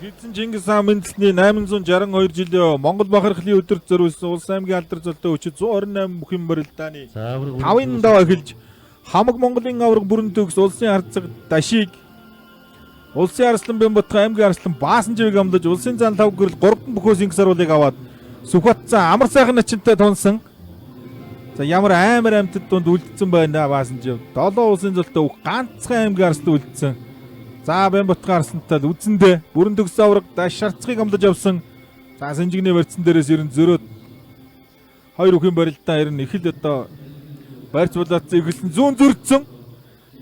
Эзэн Чингис хаан мэндэлсний 862 жилийн Монгол бахархлын өдөрт зориулсан улс аймгийн алдар золтой өчид 128 бүхэн барилдааны 5-ын дав эхэлж хамаг Монголын авраг бүрэн төгс улсын харцаг дашиг улсын арслан Бямбатхан аймгийн арслан Баасанживыг амлаж улсын зан лав гэрэл 3 бүхөөс инксаруулыг аваад Сүхбатсан амар сайхан начинтай тунсан. За ямар амар амьтад дунд үлдсэн байна Баасанжив. 7 улсын золтой ганцхан аймгийн арслан үлдсэн. За Бямбатхан арслантай үзэндээ бүрэн төгс авраг даш шарцгийг амлаж авсан. За Сэнжигний барьцсан дээрээс ерөн зөрөөд 2 бүхэн барилдаа ерөн их л одоо барьц болоодсан ихэлсэн зүүн зөрчсөн.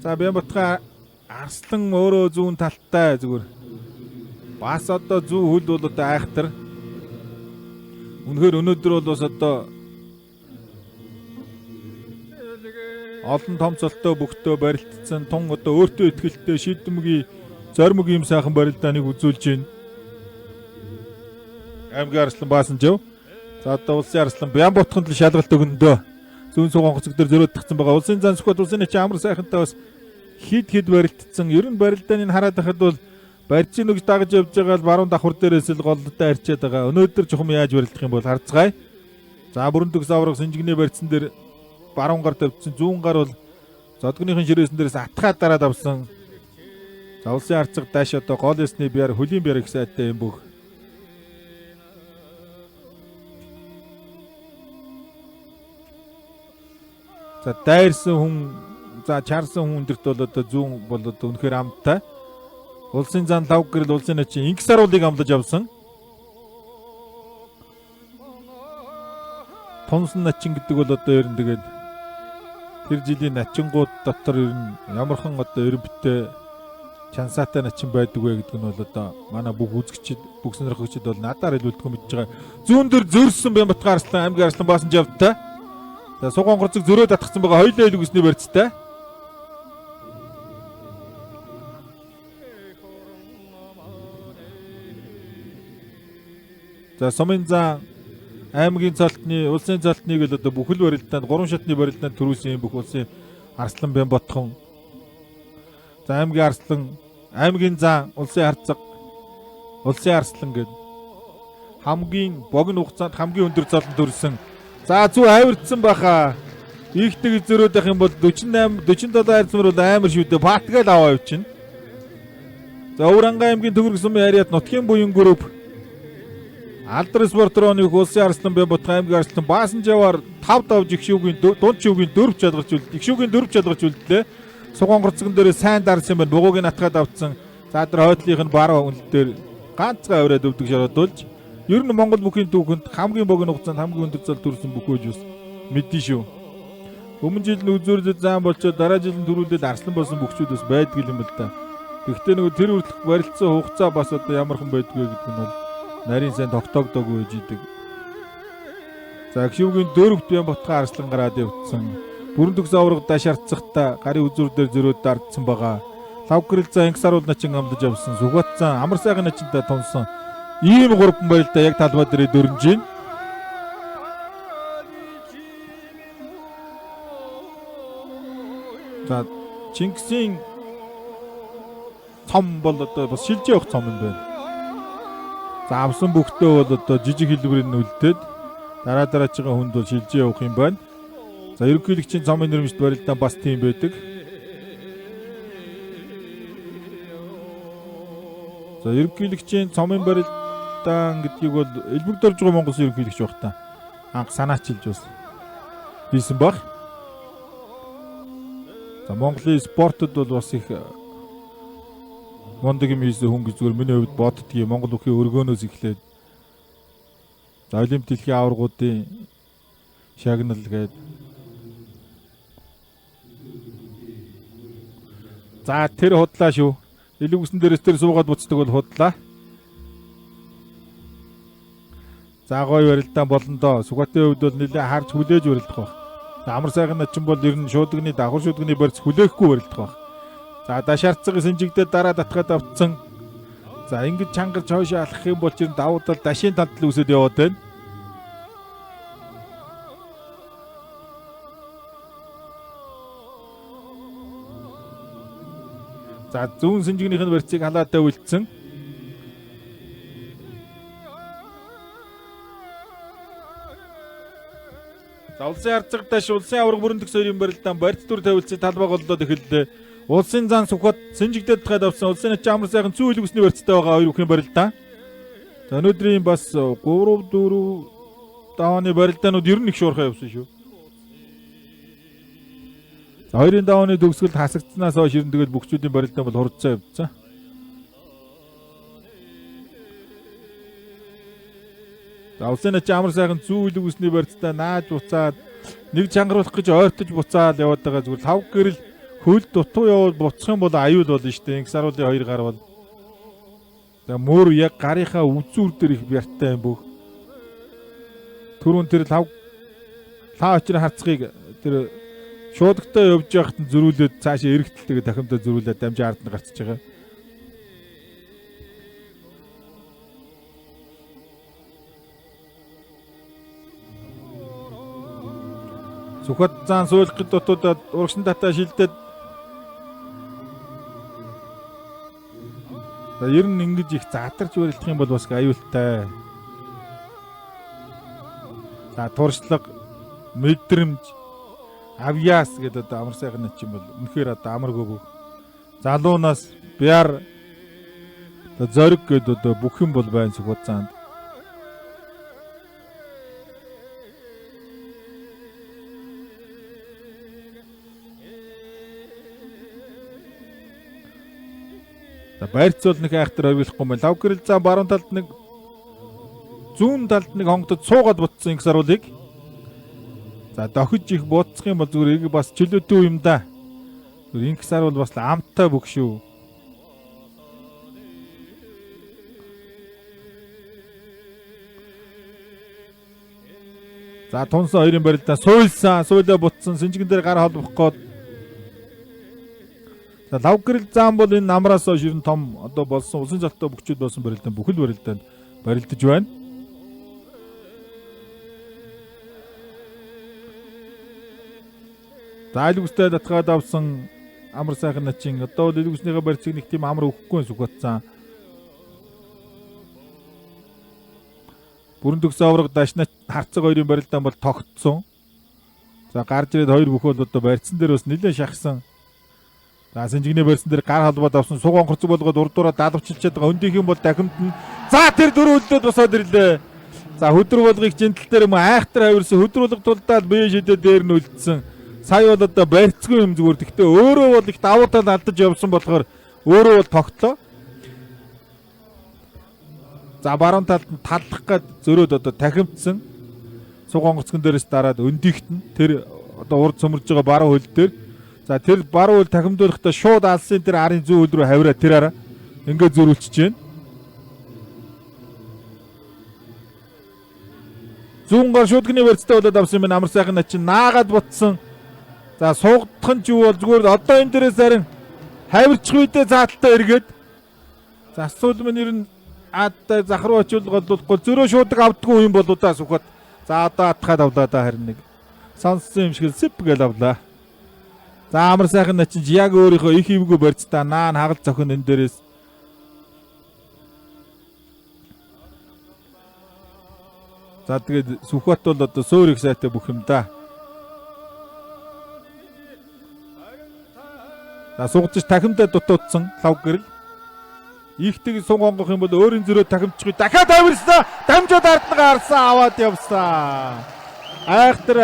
За Бямбатхан арслан өөрөө зүүн талтай зүгээр. Бас одоо зүү хөл бол одоо айхтар. Үнэхээр өнөөдөр бол бас одоо олон том цолтой бөхтөө барилдсан тун одоо өөртөө ихтэй шийдэмгийн зоримог юм сайхан барилдааныг үзүүлж байна. Аймгийн арслан Баасанжив. За одоо улсын арслан Бямбатханд л шалгалт өгөндөө. Зүүн суган гоцог дээр зөрөөд тагсан байгаа. Улсын зан сүхбат улсын чи амар сайхантай бас хид барилдсан. Ер нь барилдааныг хараад байхад бол барьцын нүг дагаж явж байгаа л баруун давхар дээрээс л голдтой арчаад байгаа. Өнөөдөр чухам яаж барилдах юм бол харцгаая. За бүрэн төгс авраг Сэнжигний барьцсан дээр баруун гар тавьсан, зүүн гар бол зодгоныхын ширээсэн дээрээс атхаа дараад авсан. За улсын арцаг дааш одоо гол ясны биар хөлийн биар их сайтай юм бүх. За дайрсан хүн, за чарсан хүн дэрт бол одоо зүүн бол одоо үнэхээр амттай. Улсын зан лав гэрэл улсын начин инксаруулыг амлаж авсан. Тунсан начин гэдэг бол одоо ер нь тэгээд тэр жилийн начингууд дотор ер нь ямархан одоо ерөнбиттэй чансаатай начин байдаг вэ гэдэг нь бол одоо манай бүх үзэгчид, бүх сонирхогчид бол надаар илүүлдэг юм гэж байгаа. Зүүн дээр зөрсөн Бямбатхан арслан, аймгийн арслан Баасанживтай. За суган горцог зөрөө татгсан байгаа хоёулаа илүү гэсний барьцтай. За сумын зан аймгийн цолтны улсын цолтныг л одоо бүхэл барилдаанд 3 шатны барилдаанд төрүүлсэн бүх улсын арслан Бямбатхан. За аймгийн арслан, аймгийн зан, улсын харцаг, улсын арслан гэдэг хамгийн богино хугацаанд хамгийн өндөр цолтон төрүүлсэн. За зүү авирдсан баха. Ийхдэг зөрөөд байх юм бол 48 47 хайрцмар бол амар шүү дээ. Патгаал аваа явчихна. За Өвранга аймгийн төгөрг сумын харьяат нутгийн буян групп Алдар спортрооны улсын арслан Бямбатхан аймгийн арслан Баасанживаар 5 давж ихшүүгийн дунд шүүгийн 4 чадгарч үлдээ. Ихшүүгийн 4 чадгарч үлдлээ. Суган горцгон дээр сайн дарсан байна. Бугуугийн атгаад авцсан. За тэр хойдлынх нь бараа үнэл дээр ганцхан авираад өвдөг шародулж ер нь Монгол бүхийн түүхэнд хамгийн богино хугацаанд хамгийн өндөр зал төрсэн бүхөөж бас мэдэн шүү. Өмнө жил нь үзүүрлэл зам болчоод дараа жил нь төрүүлээд арслан болсон бүхчүүд бас байдаг юм л да. Гэхдээ нөгөө тэр үрдэх барилцсан хугацаа бас одоо ямархан байдгүй гэдэг нь бол нарийн сайн тогтоогдог байж идэг. За гişүүгийн дөрөвт Бямбатхан арслан гараад явцсан. Бүрэн төгс авраг даш арцсахта гарын үзүүр дээр зөрөөд дардсан байгаа. Лав гэрэл за инксаруул начин амлаж авсан. Сүхбатсан амар сайхан начинтай тунсан. Ийм 3 барилдаа яг талбай дээр дөрнж байна. За Чингисийн цом бол одоо бас шилжиж явах цом юм байна. За авсан бүхтөө бол одоо жижиг хэлбэрийн үлдээд дараачихгаа хүнд бол шилжиж явах юм байна. За ерөнхийлөгчийн цомын нэрмжт барилдаа бас тийм байдаг. За ерөнхийлөгчийн цомын барилдаан гэдгийг бол элбэг дорж байгаа Монгол ерөнхийлөгч байх та. Анх санаачилж бас хийсэн баг. За Монголын спортод бол бас их мундаг юм хийсэн хүн гэж зүгээр миний хувьд боддгийг Монгол бүхий өргөөнөөс эхлээд за олимп дэлхийн аваргуудын шагнал гээд за тэр худлаа шүү. Илүүгсэн дээрээс тэр суугаад буцдаг бол худлаа. За гоё барилдаан болондоо Сүхбатын хувьд бол нэлээд харж хүлээж барилдах байх. За амар сайхан начин бол ер нь шуудганы давхар шуудганы барьц хүлээхгүй барилдах байх. За дашаарцаг Сэнжигдээ дараа татгаад авцсан. За ингэж чангарч хойшоо алхах юм бол чинь давуу тал дашийн талд л үсэд яваад байна. За зүүн Сэнжигнийх нь барьцыг халаатай үлдсэн. За улсын арцгаташ улсын аварга бүрэн төгсөөрийн барилдаан барьц дүр тавилцыг талбай голлоод эхэллээ. Улсын зан Сүхбат Синжигдээд тахад авсан улсын начин амар сайхан зүүн хөлөг усны барьцтай байгаа хоёр бүхэн барилдаан. За өнөөдрийн бас 3 4 давааны барилдаанууд ер нь их шуурхай явсан шүү. За хоёрын давааны төгсгөлд хасагдсанаас хойш ер нь тэгэл бүгчүүдийн барилдаан бол хурдцаа явцсан. За улсын начин амар сайхан зүүн хөлөг усны барьцтай нааж буцаад нэг чангаруулах гэж ойртож буцаад яваад байгаа зүгээр 5 гэрэл хөл дутуу яваад буцах юм бол аюул болно шүү дээ. Инх саруулын 2 гар бол. За мөр яг гарынхаа үзүүр дээр их бяртай юм бүх. Түрүүн тэр лав очрын харцгийг тэр шуудагтаа явж байхад нь зөрүүлээд цаашаа эргэдэлтэйгээ дахимдаа зөрүүлээд дамжин ард нь гарчиж байгаа. Сүхбат зан суулгахад дутуудад урагшин татаа шилдээд ер нь ингэж их задарч барилдах юм бол бас аюултай. За туршлага, мэдрэмж, авьяас гэдэг одоо амар сайхан начин бол үнэхээр одоо амаргүй бүх. Залуунаас бяар одоо зориг гэдэг одоо бүх юм бол байна Сүхбат заанд. За байрц бол нэг айхтар оргилахгүй юм байна. Лав гэрэл зам баруун талд нэг зүүн талд нэг хонгодод суугаад бутсан инх саруулыг. За дохиж их буудсах юм бол зүгээр бас чөлөөтэй юм да. Зүгээр инх саруул бас амттай бүх шүү. За тунсан хоёрын барилдаа суйлсан, суулаа бутсан, синжигэн дээр гар холбох гээд. За лав гэрэл зам бол энэ намраас хойш ер нь том одоо болсон улсын залттай бүгчүүд болсон барилдаан бүхэл барилдаанд барилдаж байна. За илүүстэй татгаад авсан амар сайхан начин одоо бол илүүснийхээ барьцыг нэг тийм амар өгөхгүй Сүхбатсан. Бүрэн төгс авраг дашна харцаг хоёрын барилдаан бол тогтсон. За гарч ирээд хоёр бүх бол одоо барьцсан дээр бас нэлээд шахсан. За синжигний барьсан дээр гар халбаад авсан суг онгорцог болгоод урдуура даалвчилчаад байгаа өндийнх юм бол дахимт нь за тэр дөрөв өлдөөд босоод ирлээ. За хөдөр болгыг жинтэл дээр юм айхтар хавирсан хөдөр болго тулдаад бие шидэ дээр нь үлдсэн. Сая бол одоо барьцгүй юм зүгээр. Гэхдээ өөрөө бол их давуу тал алдаж явсан болохоор өөрөө бол тогтлоо. За баруун талд нь таллах гээд зөрөөд одоо тахимдсан суг онгорцгон дээрээс дараад өндийхт нь тэр одоо урд цөмөрж байгаа баруун хөл дээр. За тэр баруун хөл тахимдуулахдаа шууд алсын тэр арын зүүн хөл рүү хавираа тэр араа ингээд зөрүүлчихэж байна. Зүүн гар шуудганы барьцтай болоод авсан юм амар сайхан начин наагаад бутсан. За суугдах нь ч юу бол зүгээр одоо энэ дээрээс харин хавирчих үедээ заалтаа эргээд. За асуул мань ер нь аатай захруу очиулгоолохгүй зөрөө шуудаг авдаггүй юм болоо да Сүхбат. За одоо атхаад авлаа да харин нэг. Сонссон юм шиг сэп гэл авлаа. За амар сайхан начин яг өөрийнхөө их ивгүй барьцтай наан хагал зохин энэ дээрээс. За тэгээд Сүхбат бол одоо сөөр их сайтай бүх юм да. За сугдж тахимдаа дутуудсан лав гэрэл. Ихтэйг суг онгох юм бол өөрийн зөрөө тахимдчихгүй дахиад авирсан. Дамжууд арднага харсан аваад явсан. Айхтар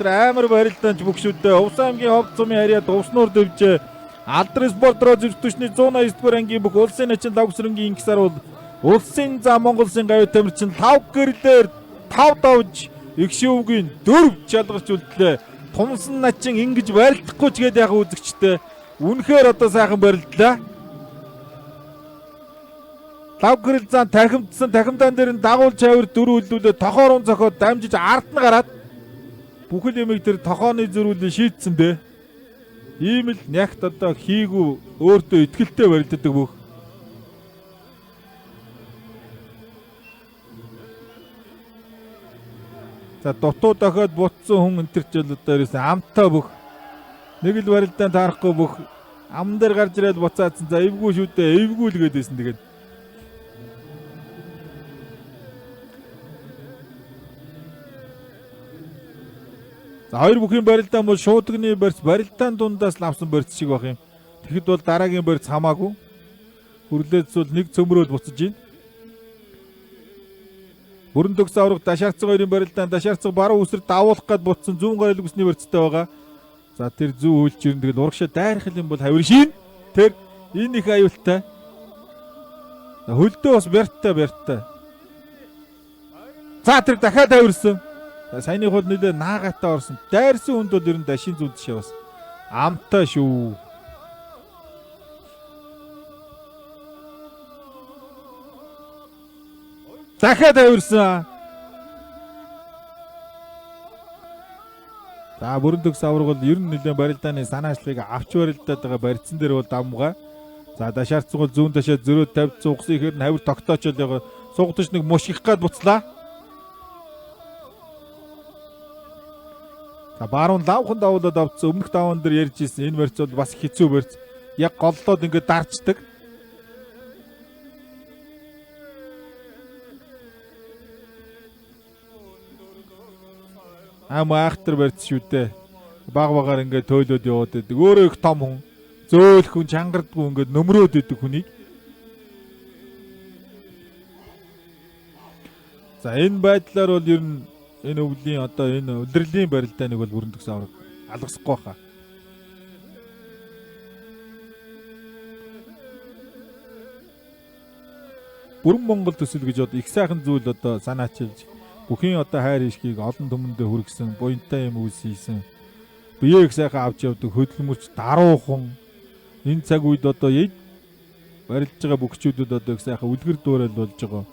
амар барилдаанч бүгшүүдээ Увс аймгийн Ховд сумын харьяа Дувснуур дэвжээ. Алдрын спортроо зөвтөчний 189-р ангийн бүх улсын начин лавсрынгийн инх саруул улсын зам Монголын гавь тамирчин 5 гэрлээр 5 давж Игшүүгийн 4 чалгарч үлдлээ. Тунсан начин ингэж барилдахгүй ч гээд яг үзэгчтэй. Үнэхээр одоо сайхан барилдлаа. Лав гэрэл зан тахимдсан тахимдаан дээр нь дагуул чавар дөрөв үлдүүлээ тохоорон зохиод дамжиж ард нь гараад бүхэл ямиг тэр тохооны зөрүүлээ шийдсэн бэ. Ийм л нягт одоо хийгүү өөртөө итгэлтэй барилддаг бүх. За дутуу дохиод бутсан хүн энтерч л одоо ерөөс амтаа бүх. Нэг л барилдаан таарахгүй бүх. Ам дээр гарч ирээд буцаадсан. За эвгүй шүү дээ. Эвгүй л гэдээсэн тэгээд. За хоёр бүхийн барилдаан бол шуудагны барьц барилдаан дундаас лавсан барьц шиг байх юм. Тэгэхэд бол дараагийн барьц хамаагүй. Хүрлээц бол нэг цөмрөөд буцаж байна. Бүрэн төгс авраг дашаарцаг хоёрын барилдаан дашаарцаг баруун үсрэг давуулах гээд буцсан зүүн гарал үсний барьцтай байгаа. За тэр зүү үйлч ирэн тэгэл урагшаа дайрах юм бол хавир шин. Тэр энэ их аюултай. Хөлдөө бас бярттай. За тэр дахиад хавирсан. Саяны хол нэлээ наагаатай орсон. Дайрсан хүнд бол ер нь дашин зүүн тишээ бас амтай шүү. Дахиад хавирсан. За бүрэн төгс авраг бол ер нь нэлээ барилдааны санаачлалыг авч барилдаад байгаа барьцсан дээр бол давмгаа. За дашаарцсан бол зүүн дашаа зөрөө тавьд цугсан ихээр хавир тогтоочод байгаа. Сугатч нэг мушгих гад буцлаа. За баруун лавхан давуулаад авцсан өмнөх даваан дээр ярьж ирсэн энэ барьц бол бас хэцүү барьц. Яг голлоод ингээд дарчдаг. Ахтар барьц шүү дээ. Багаар ингээд тойлоод яваад байдаг. Өөрөө их том хүн. Зөөл хүн чангардгүй ингээд нөмрөөд идэг хүнийг. За энэ байдлаар бол ер нь энэ өвлийн одоо энэ удирдлийн барилдааныг бол бүрэн төгс авраг алгасахгүй хаа. Бүрэн Монгол төсөл гэж одоо их сайхан зүйл одоо санаачилж бүхийн одоо хайр ишгийг олон түмэндээ хүргэсэн буянтай юм үйлс хийсэн. Биеийг сайхан авч явдаг хөдөлмөрч даруухан энэ цаг үед одоо барилж байгаа бүхчүүдэд одоо их сайхан үлгэр дуурайл болж байгаа.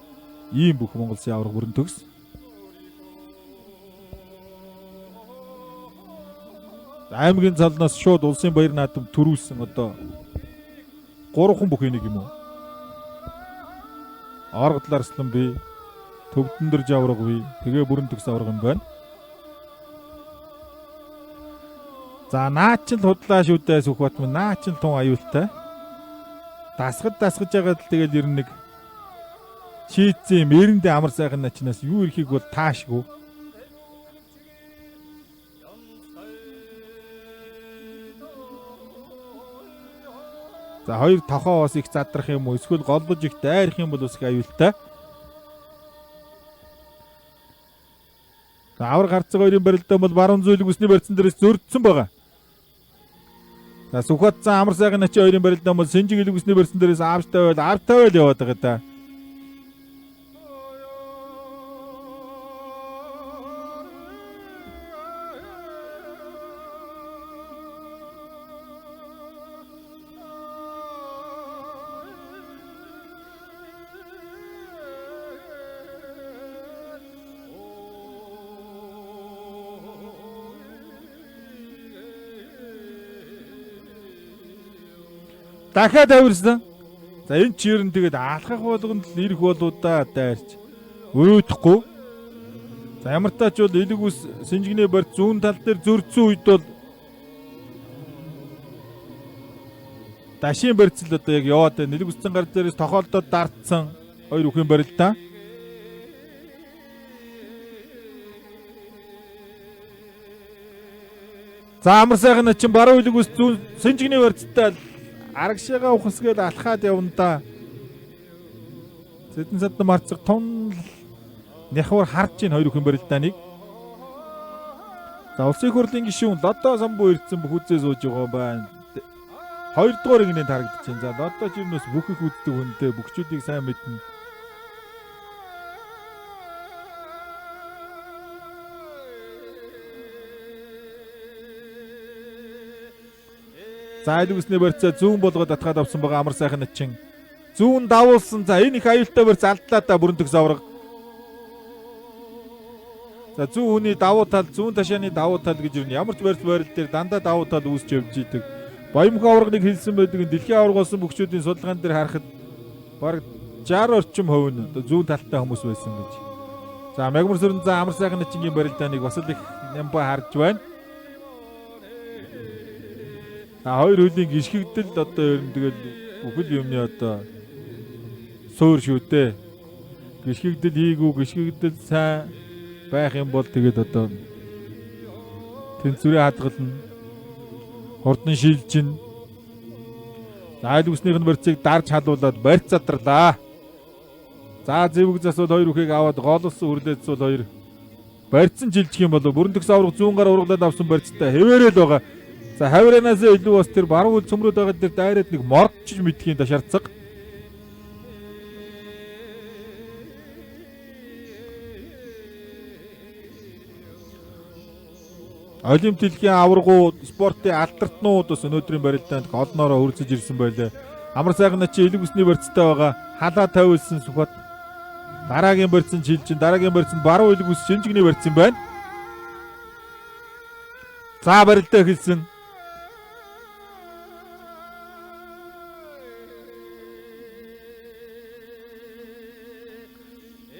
Ийм бүх Монгол Улсын авраг бүрэн төгс. Аймгийн залнаас шууд улсын баяр наадам төрүүлсэн одоо 3 бүх энийг юм уу? Оргодлар арслан бий, төвдөндөр жавраг бий, тэгээ бүрэн төгс авраг юм байна. За наач л худлаа шүү дээ Сүхбат минь наач л тун аюултай. Дасгаж байгаа л тэгэл ер нь нэг шийдсэн мэрэндээ амар сайхан начнаас юу ирэхийг бол таашгүй. За хоёр тохоо бас их задрах юм уу эсвэл голдож их дайрах юм бол бас их аюултай. За авраг харцаг хоёрын барилдаан бол баруун зүйлэг үсний барьцсан дээрээс зөрдсөн байгаа. За Сүхбатсан амар сайхан начи хоёрын барилдаан бол Сэнжиг илэг үсний барьцсан дээрээс автай байл яваад байгаа да. Дахиад авирсан. За энэ ч ер нь тэгээд алхах болгонд л ирэх болуудаа дайрч өөдөхгүй. За ямар тач бол элэг ус Сэнжигний барьц зүүн тал дээр зөрдсөн үед бол дашийн барьц л одоо яг яваад байна. Элэг усцэн гар дээрээс тохиолдоод дартсан хоёр бүхэн барилдаа. За амар сайхан начин баруун элэг ус зүүн Сэнжигний барьцтай арагшаага ухасгээл алхаад явна да. Зэдэн садна марцэг тун няхвар харж ийн хоёр бүхэн барилдааныг. За улсын хурлын гишүүн Лодо самбуу ирдсэн бүх үзээ сууж байгаа байна. Хоёрдугаар игнэнд харагдаж байна. За Лодо ч юм бас бүх их үздэг хүнтэй бүгчүүдийг сайн мэднэ. За элэг усны барьцаа зүүн болгоод татгаад авсан байгаа амар сайхан начин. Зүүн давуулсан. За энэ их аюултай барьц алдлаа да бүрэн төгс авраг. За зүүн хүний давуу тал, зүүн ташааны давуу тал гэж юу ямар ч барьц байрал дээр дандаа давуу тал үүсч явж идэг. Баямх аврагыг хэлсэн байдаг. Дэлхийн авраг болсон бүгчүүдийн судалгаан дээр харахад бараг 60 орчим хувь нь зүүн талтай хүмүүс байсан гэж. За Мягмар сүрэн за амар сайхан начингийн барилдааныг бас л их нямбаа харж байна. Хоёр хөлийн гიშгэгдэл одоо ер нь тэгэл бүхэл юмны одоо суур шүү дээ. Гიშгэгдэл хийгүү, гიშгэгдэл сайн байх юм бол тэгээд одоо Тэнцвэрээ хадгална. Хурдан шилжин. Айл үснийх нь барьцыг дарж халуулаад барьц задарлаа. За зэвэг засвал 2 үхийг аваад голсон хүрлээцвэл 2. Барьцсан жилжих юм болов бүрэн төгс авраг 100 гар ургалаад авсан барьцтай хэвээрэл байгаа. За хавиранаас илүү бас тэр баруун үл цөмрөд байгаа дээр дайраад нэг мордчиж мэдхийн ташаарцаг. Олимп дэлхийн аваргуу спортын алдартнууд бас өнөөдрийн барилдаанд олноороо хөрсөж ирсэн байлаа. Амар сайхан чи элэг усны барьцтай байгаа. Халаа тавилсан Сүхбат. Дараагийн барьцсан шилжин, дараагийн барьцсан баруун элэг ус шинжигний барьцсан байна. За барилдаа эхэлсэн.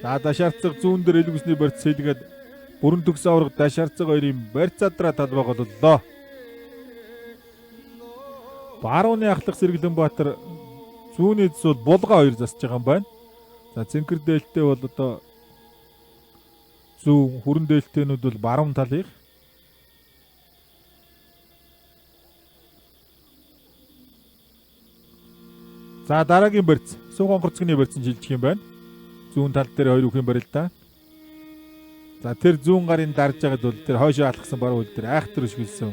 За дашаарцаг зүүн дээр элэг усны барьц хэлгээд бүрэн төгс авраг дашаарцаг 2-ын барьц задраа талбай голлоо. Барууны ахлах Сэргэлэнбаатар зүүний зэс бол булга 2 засж байгаа юм байна. За цэнхэр дээлтэй бол одоо зүүн хүрэн дээлтэйнүүд бол баруун талыг. За дараагийн барьц Сүх онгорцгны барьцсан шилжих юм байна. Зүүн тал дээр 2 үхэн барилдаа. За тэр зүүн гарын дарж байгаад бол тэр хойшоо алхсан баруун үл дээр айхтар өшгөлсөн.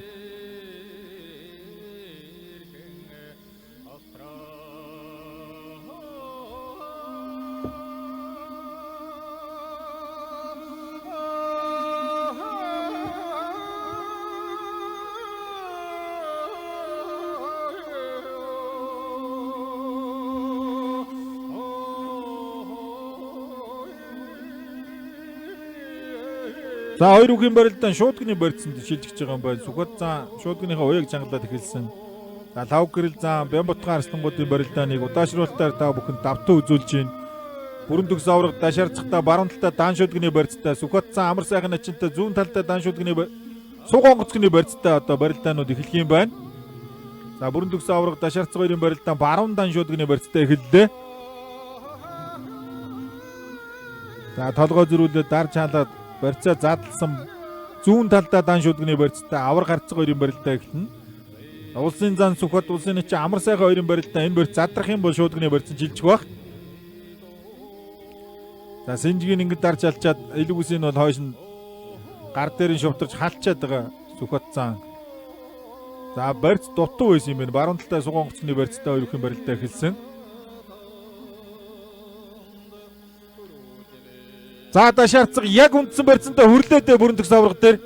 За 2 үгийн барилдаан шуудганы барьцанд шилжиж байгаа юм байна. Сүхбат зан шуудгийнхаа уяг чангалаад эхэлсэн. За 5 гэрэл зан Бямбатхан арслангуудын барилдааныг удаашруулалтаар та бүхэн давтан үзүүлж байна. Бүрэн төгс авраг дашаарцахтаа баруун талдаа даан шуудганы барьцтай, Сүхбат зан амар сайхан ачинтай зүүн талдаа даан шуудганы Суг онгоцгны барьцтай одоо барилдаанууд эхлэх юм байна. За бүрэн төгс авраг дашаарцах 2-ын барилдаан баруун даан шуудганы барьцтай эхэллээ. За толгой зөрүүлээд дарж хаалаад барьцаа задлсан зүүн талдаа дан шүдгний барьцтай авраг харцаг 2-ын барилдаа эхэлнэ. Улсын зан Сүхбат улсын чи амар сайхан 2-ын барилдаа энэ барьц задрах юм бол шүдгний барьц шилжих байх. За Синжгийн ингэж дарж алчаад элэг үсийн бол хойш нь гар дээр нь шувтарч халчаад байгаа Сүхбат зан. За барьц дутуу байсан юм байна. Баруун талдаа Суг онгоцны барьцтай 2 үхэн барилдаа эхэлсэн. За дашаарцаг яг үндсэн барьцантай хүрлээдээ бүрэн төгс авраг дээр.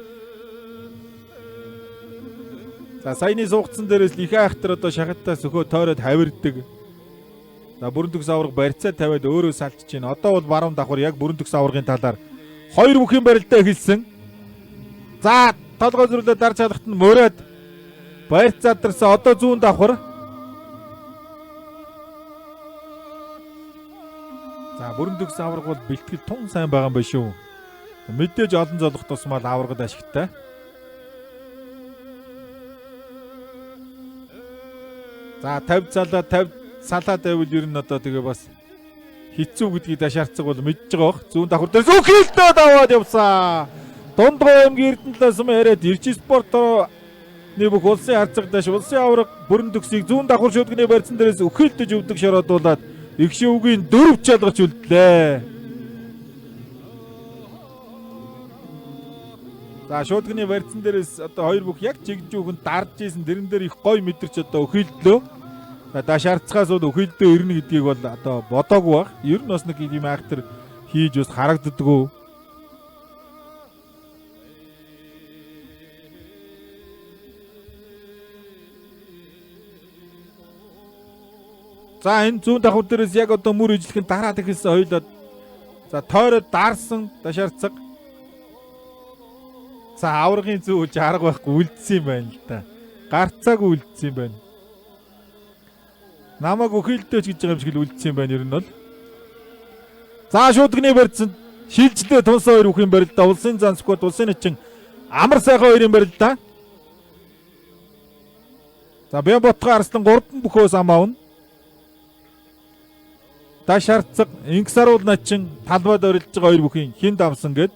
За саяны суугцсан дээрээс л их айхтар одоо шахалтаа сөхөө тойроод хавирдаг. За бүрэн төгс авраг барьцаа тавиад өөрөө салчиж байна. Одоо бол баруун давхар яг бүрэн төгс аврагын талаар 2 бүхийн барилдаа эхэлсэн. За толгой зүрлээ дарж халахт нь мөрөөд барьц задарсан одоо зүүн давхар. За бүрэн төгс авраг бол бэлтгэл тун сайн байгаа юм байна шүү. Мэдээж олон золох тусмал аврагд ашигтай. За 50 салаа тавил ер нь одоо тэгээ бас хэцүү гэдгийг дашаарцаг бол мэдж байгаа бох. Зүүн давхар дээр зүгхэлдээ даваад явсан. Дундгой аймгийн Эрдэнэтлээс яриад Ирж спортоо нэг улсын харцаг дэш улсын авраг бүрэн төгсийг зүүн давхар шүдгний барьцан дээрээс өхөлдөж өвдөг шороодуулаад их шүүгийн 4 чалгаж үлдлээ. За шуудганы барьцан дээрээс одоо 2 бүх яг чигжүүхэн дарж ийсэн тэрэн дээр их гой мэдэрч одоо өхөлдлөө. Дашаарцгаас бол өхөлдөө ирнэ гэдгийг бол одоо бодоогүй баг. Ер нь бас нэг юм айхтар хийж бас харагддаггүй. За энэ зүүн давхар дээрээс яг одоо мөр ижлэхэн дараад ихэлсэн хоёлоод за тойроод даарсан дашаарцаг. За аврагын зүү үж арга байхгүй үлдсэн юм байна л да. Гарцааг үлдсэн юм байна. Намаг өхөлдөөч гэж байгаа юм шиг л үлдсэн юм байна ер нь бол. За шуудганы барьцанд шилжлээ тунсаа 2 үхэн барилдаа улсын зан Сүхбат улсын начин амар сайхан 2-ын барилдаа. За Бямбатхан арслан 3 бүхөөс ам аавна. Дашаарцаг Инксаруул начин талбайд орилж байгаа 2 бүхийн хин давсан гэд.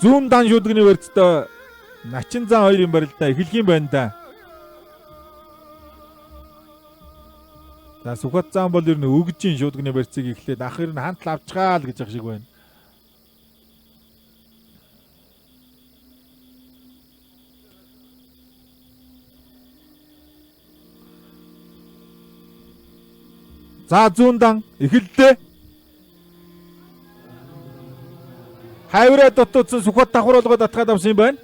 Зүүн дан шүдгний барьцтай Начин зан хоёрын барилдаа эхлэх юм байна да. За Сүхбат зан бол ер нь өгжийн шүдгний барьцыг эхлээд ах ер нь хантал авчгаа л гэж ах шиг байна. За зүүн дан эхэллээ. Хайвраа дутуудсан Сүхбат давхар болгоод татгаад авсан юм байна.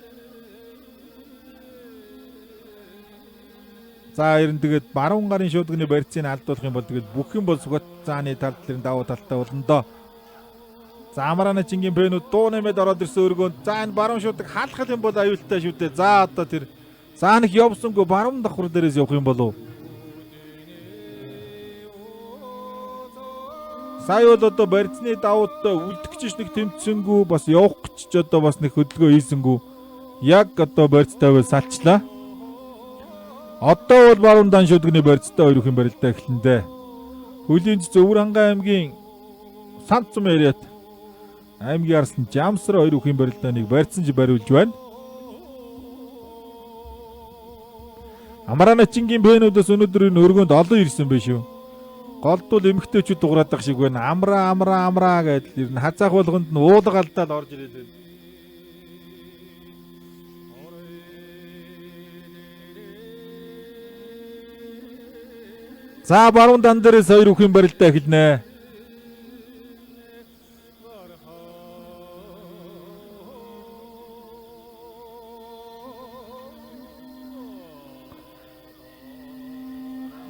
За ер нь тэгээд баруун гарын шүдгний барьцыг алдуулах юм бол тэгээд бүх юм бол Сүхбат зааны тал дээр давуу талтай болно доо. За Амрааны Чингийн бэнүүд дуу нэмээд ороод ирсэн өргөөнд за энэ баруун шүдэг хаалхал юм бол аюултай шүү дээ. За одоо тэр заанах явсангүй баруун давхар дээрээс явах юм болов. Сая бол одоо барьцны давуутай үлдчихэж нэг тэмцсэнгүү бас явах гэж ч одоо бас нэг хөдөлгөөн хийсэнгүү. Яг одоо барьцтай байл салчлаа. Одоо бол баруун дан шүдгний барьцтай хоёр хүн барилдаа эхлэндэ. Хөлийн Зөвөр Хангай аймгийн Сант Цум яриат аймгийн Арслан Жамсар хоёр хүн барилдааныг барьцсан ч бариулж байна. Амрааны Чингийн бэнүүдээс өнөөдөр энэ өргөнд олон ирсэн байх шүү. Голдвол эмэгтэйчүүд дуграадаг шиг байна. Амраа гэдэл ер нь хазаах болгонд нь уулга алдаал орж ирээд байна. За баруун дан дээрээс хоёр хүн барилдаа эхэлнэ.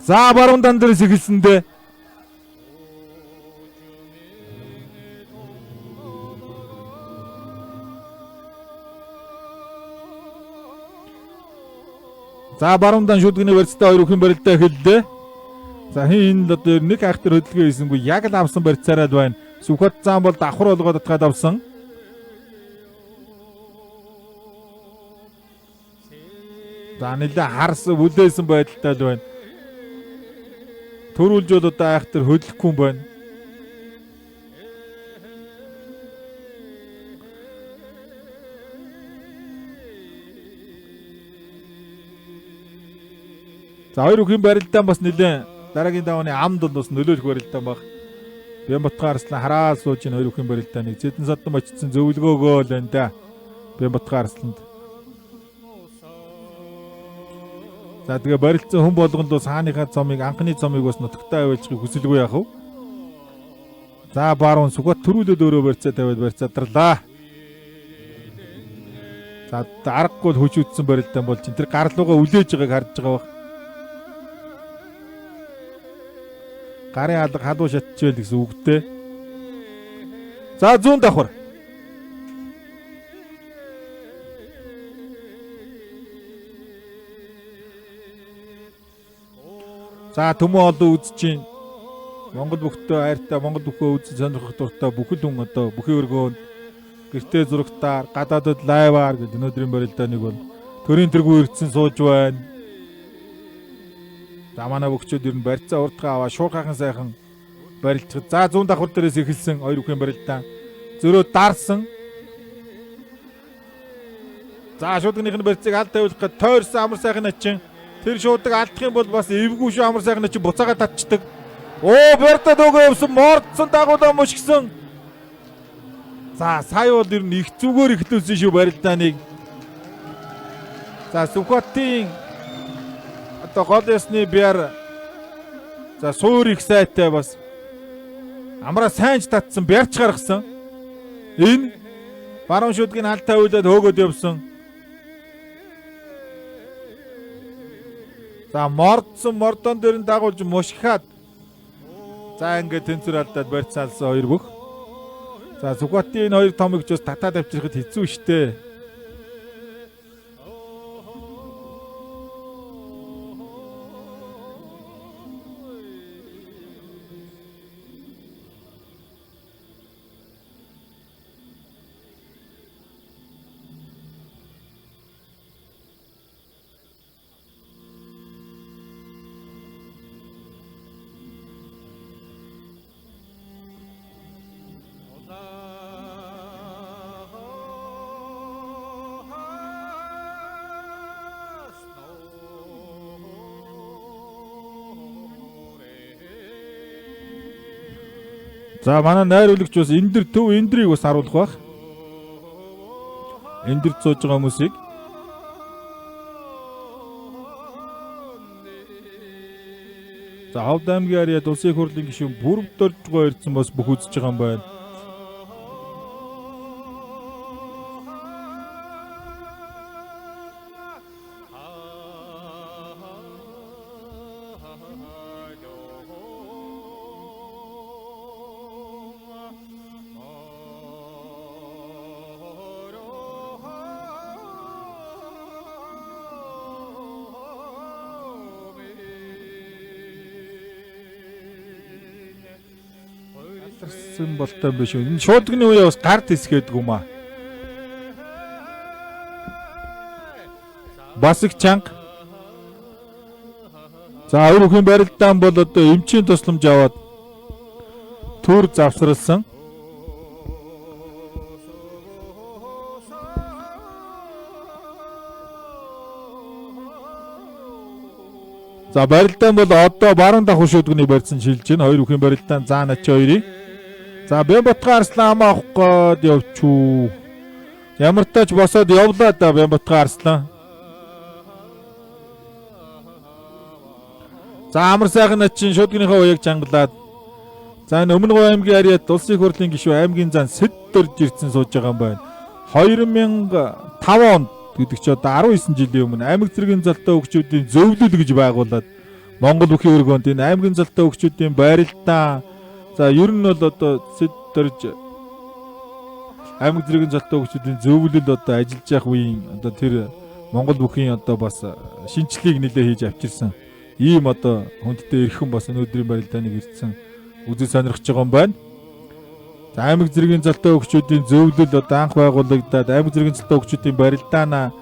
За баруун дан дээрээс эхэлсэндээ. За баруун дан шүдгний барьцтай хоёр хүн барилдаа эхэллээ. За хин одоо нэг хайхтар хөдөлгөөн хийсэнгүй яг л авсан барьцаараад байна. Сүхбат зан бол давхар болгоод татгаад авсан. За нэлээ харсан бүлээсэн байдалтай л байна. Төрүүлж бол одоо хайхтар хөдлөхгүй юм байна. За хоёр хүн барилдаан бас нэлээ дараагийн давааны амд бол бас нөлөөлөх барилдаан баг. Бямбатхан Арслан хараа сууж ин хоёр хүн барилдааныг Зэдэн Содон очсон зөвлөгөөгөө л байна да. Бямбатхан Арсланд. За тэгээ барилдсан хүн болгонд бас хааныхаа цомыг анхны цомыг бас нутагтаа аваачихыг хүсэлгүй яах вэ? За баруун Сүхбат төрүүлээд өөрөө барьцаа тавиад барьцаадрлаа. За аргагүй хүчүүдсэн барилдаан бол чинь тэр гарлуугаа үлээж байгааг харж байгаа баг. Гарын алга халуун шатчихвэл гэсэн үгтэй. За зүүн давхар. За төмөө олон үзэж Монгол бүхтөө хайртай Монгол бүхөө үзэж сонирхох дуртай бүхэл хүн одоо бүхэн өргөөнд гэртээ зурагтаар гадаадд лайваар гэж өнөөдрийн барилдааныг бол төрийн тэргүй ирдсэн сууж байна. За манай бүгчүүд ер нь барьцаа урдгаа аваа шуурхайхан сайхан барилдчихад. За зүүн давхар дээрээс эхэлсэн хоёр бүхэн барилдаан зөрөө дарсан. За шуудгийнхын барьцыг алд тавиулах гэж тойрсон амар сайхан ачин. Тэр шуудаг алдах юм бол бас эвгүй шүү амар сайхан ачин буцаага татчихдаг. Оо бэртад өгөө өвсөн мордсон дагуулаа мушгсан. За сая бол ер нь их зүгээр эхлүүлсэн шүү барилдааныг. За Сүхбатын одоо гол ясны биар за суур их сайтай бас амраа сайнч татсан биарч гаргасан. Энэ баруун шүдгийн алд тавиулаад хөөгөөд явсан. За мордон дээр нь дагуулж мушгихад за ингээд тэнцвэр алдаад барьцаалсан хоёр бүх. За Сүхбатын энэ хоёр томыг ч бас татаад авчирхад хэцүү шттэ. За манай найруулагч бас эндэр төв эндрийг бас харуулах байх. Эндэр цууж байгаа хүмүүсийг. За Ховд аймгийн Ариад улсын их хурлын гишүүн бүрдөржгөө ирсэн бас бүх үзэж байгаа юм байна. Болтой биш үү? Энэ шуудганы үе бас гард хэсгээд юм аа. Бас их чанга. За өөрөхийн барилдаан бол одоо эмчийн тусламж аваад төр завсралсан. За барилдаан бол одоо баруун давхар шуудганы барьсан шилж байна. Хоёр үхэн барилдаан Заанач хоёрыг. За Бямбатхан Арслан амаа авах гээд явчуу. Ямар тач босоод явлаа да Бямбатхан Арслан. За амар сайхан начин шуудгийнхаа уяг чангалаад. За энэ Өмнө Говь аймгийн Ариад улсын их хурлын гишүүн аймгийн зан сэд дөрж ирсэн сууж байгаа юм байна. 2005 онд гэдэг чи одоо 19 жилийн өмнө аймаг зэргийн залтаа хөгжүүдийн зөвлөл гэж байгуулад Монгол бүхий өргөнд энэ аймгийн залтаа хөгжүүдийн байралтаа за ер нь бол одоо сэд дөрж аймаг зэргийн залтаа хөгжүүдийн зөвлөл одоо ажиллаж явах үеийн одоо тэр Монгол бүхийн одоо бас шинжилгээг нэлээ хийж авчирсан. Ийм одоо хүндтэй эрхэм бас өнөөдрийн барилдааныг ирсэн үзэл сонирхож байгаа юм байна. За аймаг зэргийн залтаа хөгжүүдийн зөвлөл одоо анх байгуулагдаад аймаг зэргийн залтаа хөгжүүдийн барилдаанаа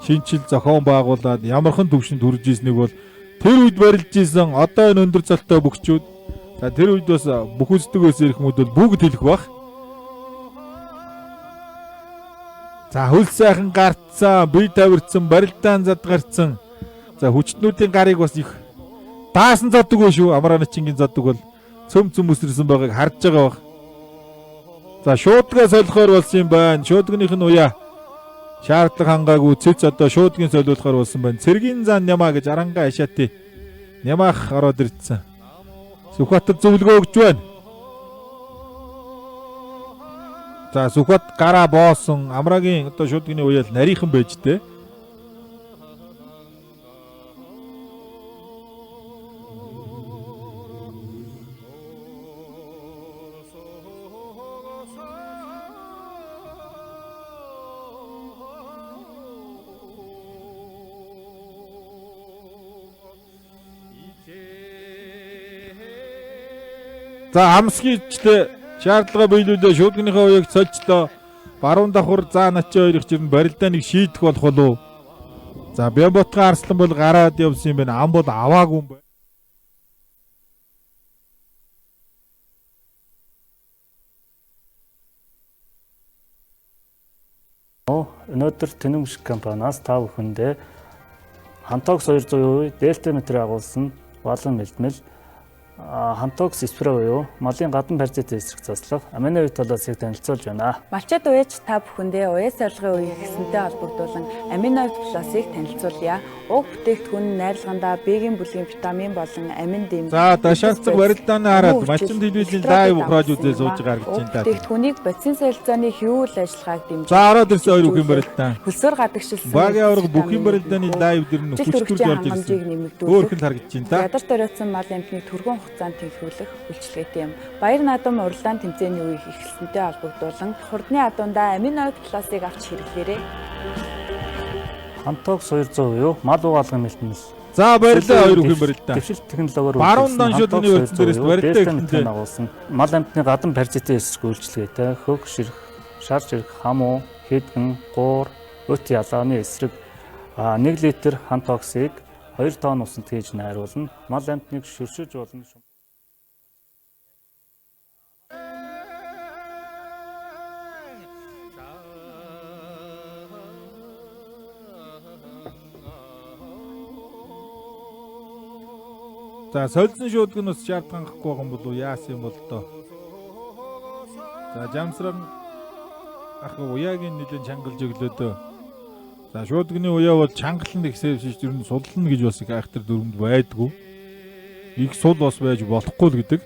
шинжил зохион байгуулад ямархан төвшөнд хүрж ирснийг бол тэр үед барилж исэн одоо энэ өндөр залтаа хөгжүүд за тэр үед бас бүх үздэг байсан эрхмүүд бол бүгд хэлэх бах. За хөл сайхан гарцсан, бие тавирцсан, барилдаан задгарцсан. За хүчтнүүдийн гарыг бас их даасан задаг вэ шүү. Амраанчингийн задаг бол цөм өсөрсөн байгааг харж байгаа бах. За шуудгаа солихоор болсон юм байна. Шуудгынх нь уяа шаардлага хангаагүй цэц одоо шуудгийн солиулахаар болсон байна. Цэргийн зан Нямаа гэж Аранга Ашаати Нямаах ороод ирсэн. Сүхбаатад зөвлөгөө өгч байна. За Сүхбаат гараа боосон Амрагийн одоо шуудганы уяал нарийнхан байж тээ. За хамсгийчтэй шаардлага биелүүлээ шуудгийнхаа уяг цолжлоо. Баруун давхар Заанач хоёрыг чирэн барилдааныг шийдэх болох болов. За Бямбатхан Арслан бол гараад явсан юм байна. Ам бол аваагүй юм байна. Өнөөдөр Тэнэм гişг компаниас та бүхэндээ Хантокс 200% Дельта метр агуулсан балан бэлтгэл Хантокс спрей буюу малын гадна паразитын эсрэг заслах амины үе талаасыг танилцуулж байна. Малчид уяж та бүхэндээ уяс орлогын үеийг гэсэнтэй холбогдуулан аминоид плюсыг танилцуулъя. Уг бүтээгдэхүүн найрлагандаа биегийн бүлгийн витамин болон амин дэм. За дашаалцаг барилдаанаа хараад малчин телевизийн лайв ухрааж үзээ сууж байгаа харагдаж байна. Бүтээгдэхүүнийг бодисын солилцооны хөвөл ажиллагааг дэмжиж. За ороод ирсэн хоёр бүхэн барилдаан. Хөлсөөр гадагшилсан. Багийн аварга бүхэн барилдааны лайв дэр нь хүчтүрж орж ирсэн. Өөрхөн харагдаж байна да. Ядарт оройтсон мал амтны түргэн хугацаанд тэнхвэрлэх үйлчилгээтэй юм. Баяр наадам уралдаан тэмцээний үеийг эхэлсэнтэй холбогдуулан хурдны адуундаа аминоид плюсыг авч хэрэглээрэй. Хантокс 200% мал угаалгын бэлтгэл. За барилдаа хоёр бүхэн барилдаа. Дэвшилт технологиор баруун даншуулны өртсөн дээрээс барилдаа ихтэй агуулсан мал амтны гадна паразитын эсрэг үйлчилгээтэй хөх ширх, шар ширх, хамуу, хэдгэн, гуур, өт ялааны эсрэг 1 литр хантоксыг 2 тонн усанд хийж найруулна. Мал амтныг шүршиж болно. За солилцсон шуудаг нь бас шаардлага хангахгүй байгаа юм болов яасан юм бол доо. За Жамсран ах уяагийн нэлээд чангалж өглөөдөө. За шуудганы уяа бол чангалан ихсэж ер нь суллана гэж бас их айхтар дүрмэнд байдгүй. Их сул бас байж болохгүй л гэдэг.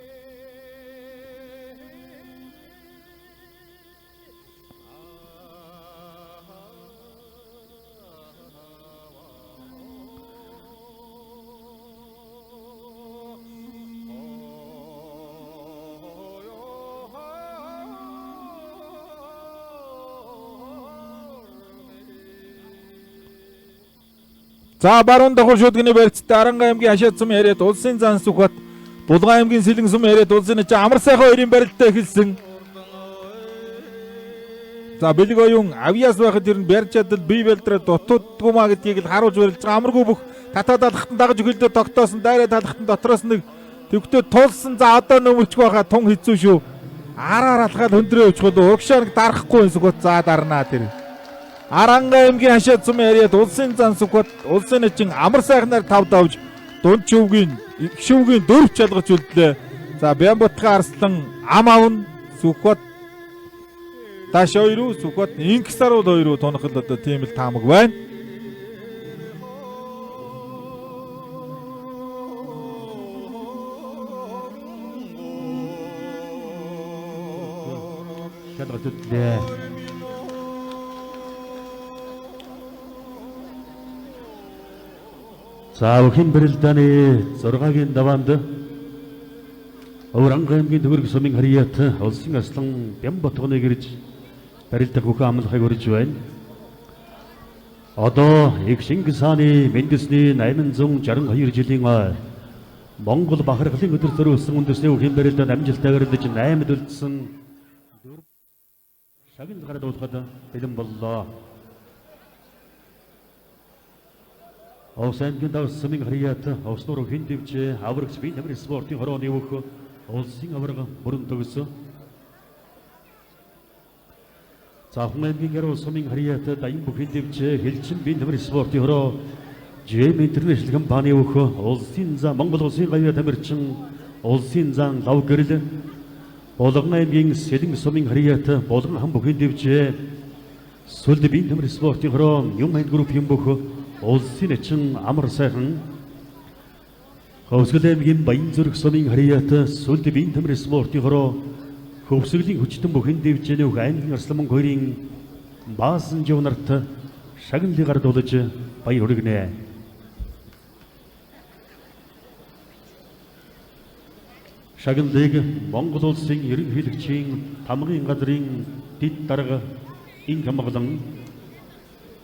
За баруун давхар шүдгний барьцтай Аранга аймгийн хашаад сум яриад улсын зан сүхбат Булган аймгийн сэлэн сум яриад улсын ч амар сайхан хоёрын барилтаа эхэлсэн. За бэлэг оюун авьяас байхад ер нь барьж чадал бие бэлдрээ дутуудгүй маа гэдгийг л харуулж барилж байгаа амаргүй бүх татаа талхтан дагаж өгөлдөө тогтоосон дайраа талхтан дотроос нэг төвхтөө тулсан. За одоо нөмөчг байхаа тун хэцүү шүү. Араар алхаад хөндрөө өчгөл урагшааныг дарахгүй сүгт за дарнаа тэр. Аранга аймгийн хашаад сум яриад улсын зан сүхбат улсын чин амар сайхнаар тав давж дунд шүвгийн их шүвгийн дөрв чалгаж үлдлээ. За Бямбутхан Арслан ам авн сүхбат Таш хоёроо сүхбат инксарул хоёроо тунхал одоо тийм л таамаг байна. Чалгаж үлдлээ. За өхин барилдааны 6-гийн даваанд Аранга аймгийн төгөрөг сумын харьяат улсын аслан Бямбутханыг ирж барилдах бүхэн амлахыг урьж байна. Одоо их Шингис хааны Мендэсний 862 жилийн Монгол бахархлын өдөр төрүүлсэн үндэсний өхин барилдаанд амжилтаар өдөж 8-д үлдсэн 4 шагнал гараад уулахад бэлэн боллоо. Овсангийн давс сумын харьяат овсноор хиндивч аврагч бие тамир спортын хорооны өөх улсын аварга бүрэн төгсө. Цаахмэнгийн яруу сумын харьяат дайм бүх хиндивч хэлчин бие тамир спортын хороо JM International компани өөх улсын зам Монгол улсын гавьяа тамирчин улсын зам лав гэрэл Булган аймгийн сэлэн сумын харьяат Булган хам бүх хиндивч сүлд бие тамир спортын хороо юм айн группийн бүх улсын чин амар сайхан Хөвсгөл аймгийн Баян зүрх сумын харьяат сүлд бие тамир спортын хороо хөвсгөлийн хүчтэн бүхэн дэвжээнэ өг аймгийн Арслан мөн хоёрын баасан живнарт шагналыг гардуулж баяр хүргэнэ. Шагналыг Монгол улсын ерөнхийлөгчийн тамгын газрын дэд дарга ин хамгаалан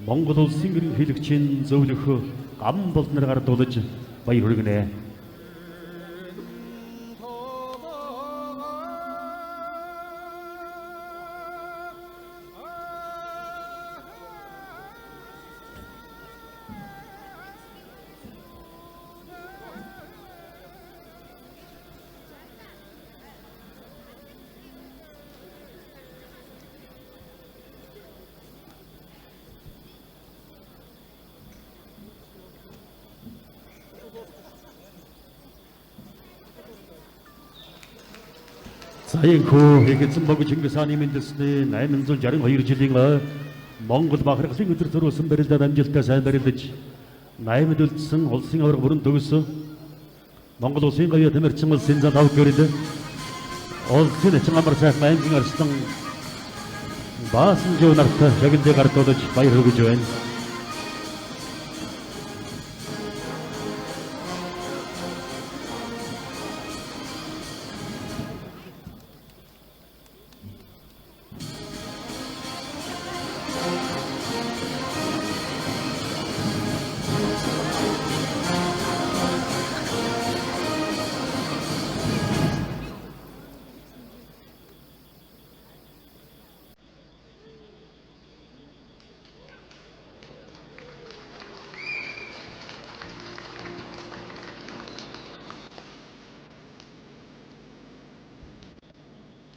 Монгол улсын ерөнхийлөгчийн зөвлөх гам болноор гардуулж баяр хүргэнэ. Саянхүү Хэгэцэн бог Чингис хааны Мендэсний 862 жилийн Монгол бахархлын өдөр төрүүлсэн барилдаад амжилттай сайн барилдаж 8-д үлдсэн улсын аварга бүрэн төгсө. Монгол улсын гавьяа тамирчин улсын зам тав гэрэл улсын чин амар сайхан аймгийн Арслан баасан живнарт шагналыг гардуулж баяр хүргэж байна.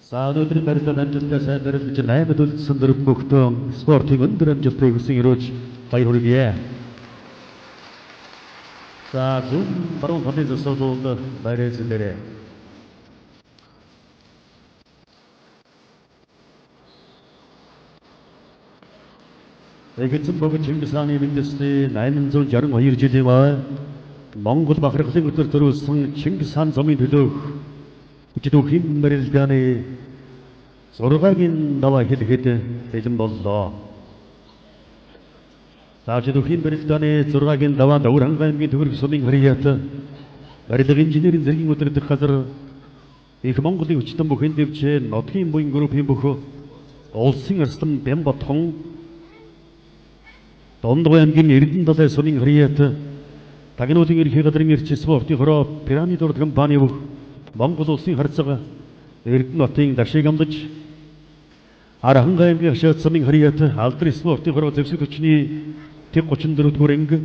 За өнөөдрийн барилдаанд амжилттай сайн барилдаж 8-д үлдсэн дөрвөн бүхтэн спортын өндөр амжилтыг хүсэн өрөөж баяр хүргэе. За зүүн баруун талын засварлууд баяр эзэлээрэй. Эгцэн богд Чингис хааны үндэсний 862 жилийн ой Монгол бахархлын өдөр төрүүлсэн Чингис хаан замын төлөөх өчигдөрхийн барилгааны 6-гийн даваа хэлэхэд бэлэн боллоо. Өчигдөрхийн барилгааны 6-гийн даваанд Өвөрхангай аймгийн Төгөрөг сумын харьяат барилга инженерийн зэргийн удирдах газар их Монголын хүчтэн бүхэн дэвжээ нотгийн буян группийн бүх улсын арслан Бямбатхан Дондгой аймгийн Эрдэнэ далай сумын харьяат Тагнуулын ерхий газрын эрч спортын хороо Пирамид урд компани бүх Монгол улсын харьцаг Эрдэнэ хотын дашиг амдаж Архангай аймгийн Хашаат сумын харьяат Алдар спортын хороо зэвсэг хүчний Тэг 34 дугаар анги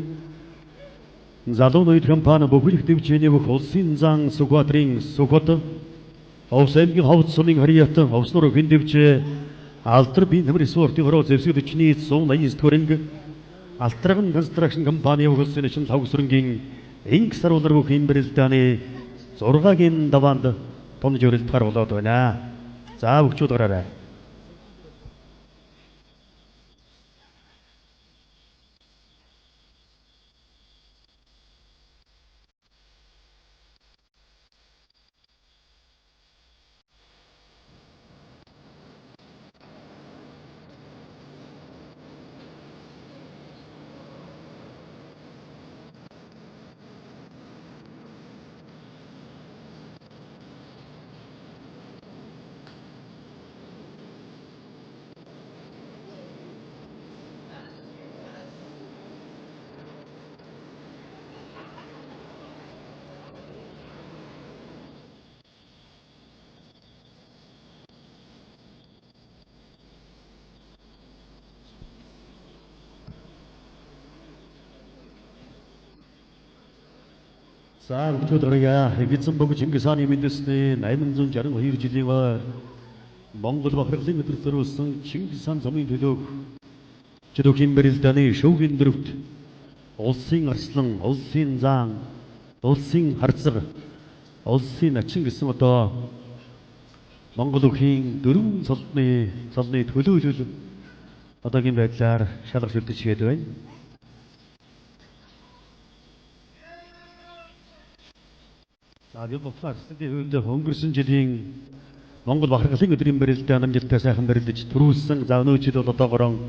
залуу ноёд компани бүхэл дэвжээний бүх улсын зан Сүхбаатарын Сүхбат Овс аймгийн Ховд сумын харьяат Овснор хэн дэвжээ Алдар бие нэмэр спортын хороо зэвсэг хүчний 189 дугаар анги Алтраган констракшн компани улсын нэгэн тавгсрынгийн инх саруулар бүх юм барилдааны 6-гийн даваанд тонж өрөлт гаргалаад байна. За өгчүүд гараарай. За өгчүүд гараа. Эцэн богд Чингис хааны үндэсний 862 жилийн ой Монгол бахархлын өдөр төрүүлсэн Чингис хаан замын төлөөх өчигдөрхийн барилдааны шүүхийн дөрөвт улсын арслан, улсын зан, улсын харьцаг, улсын ачин гэсэн одоо Монгол өхийн дөрвөн цолны төлөөлөл одоогийн байдлаар шалгаж үлдчихээд байна. За би бодлоо студийн хувьд өнгөрсөн жилийн Монгол бахархлын өдрийн барилдаанд амжилттай сайхан барилдаж төрүүлсэн за өнөө жил бол одоогоор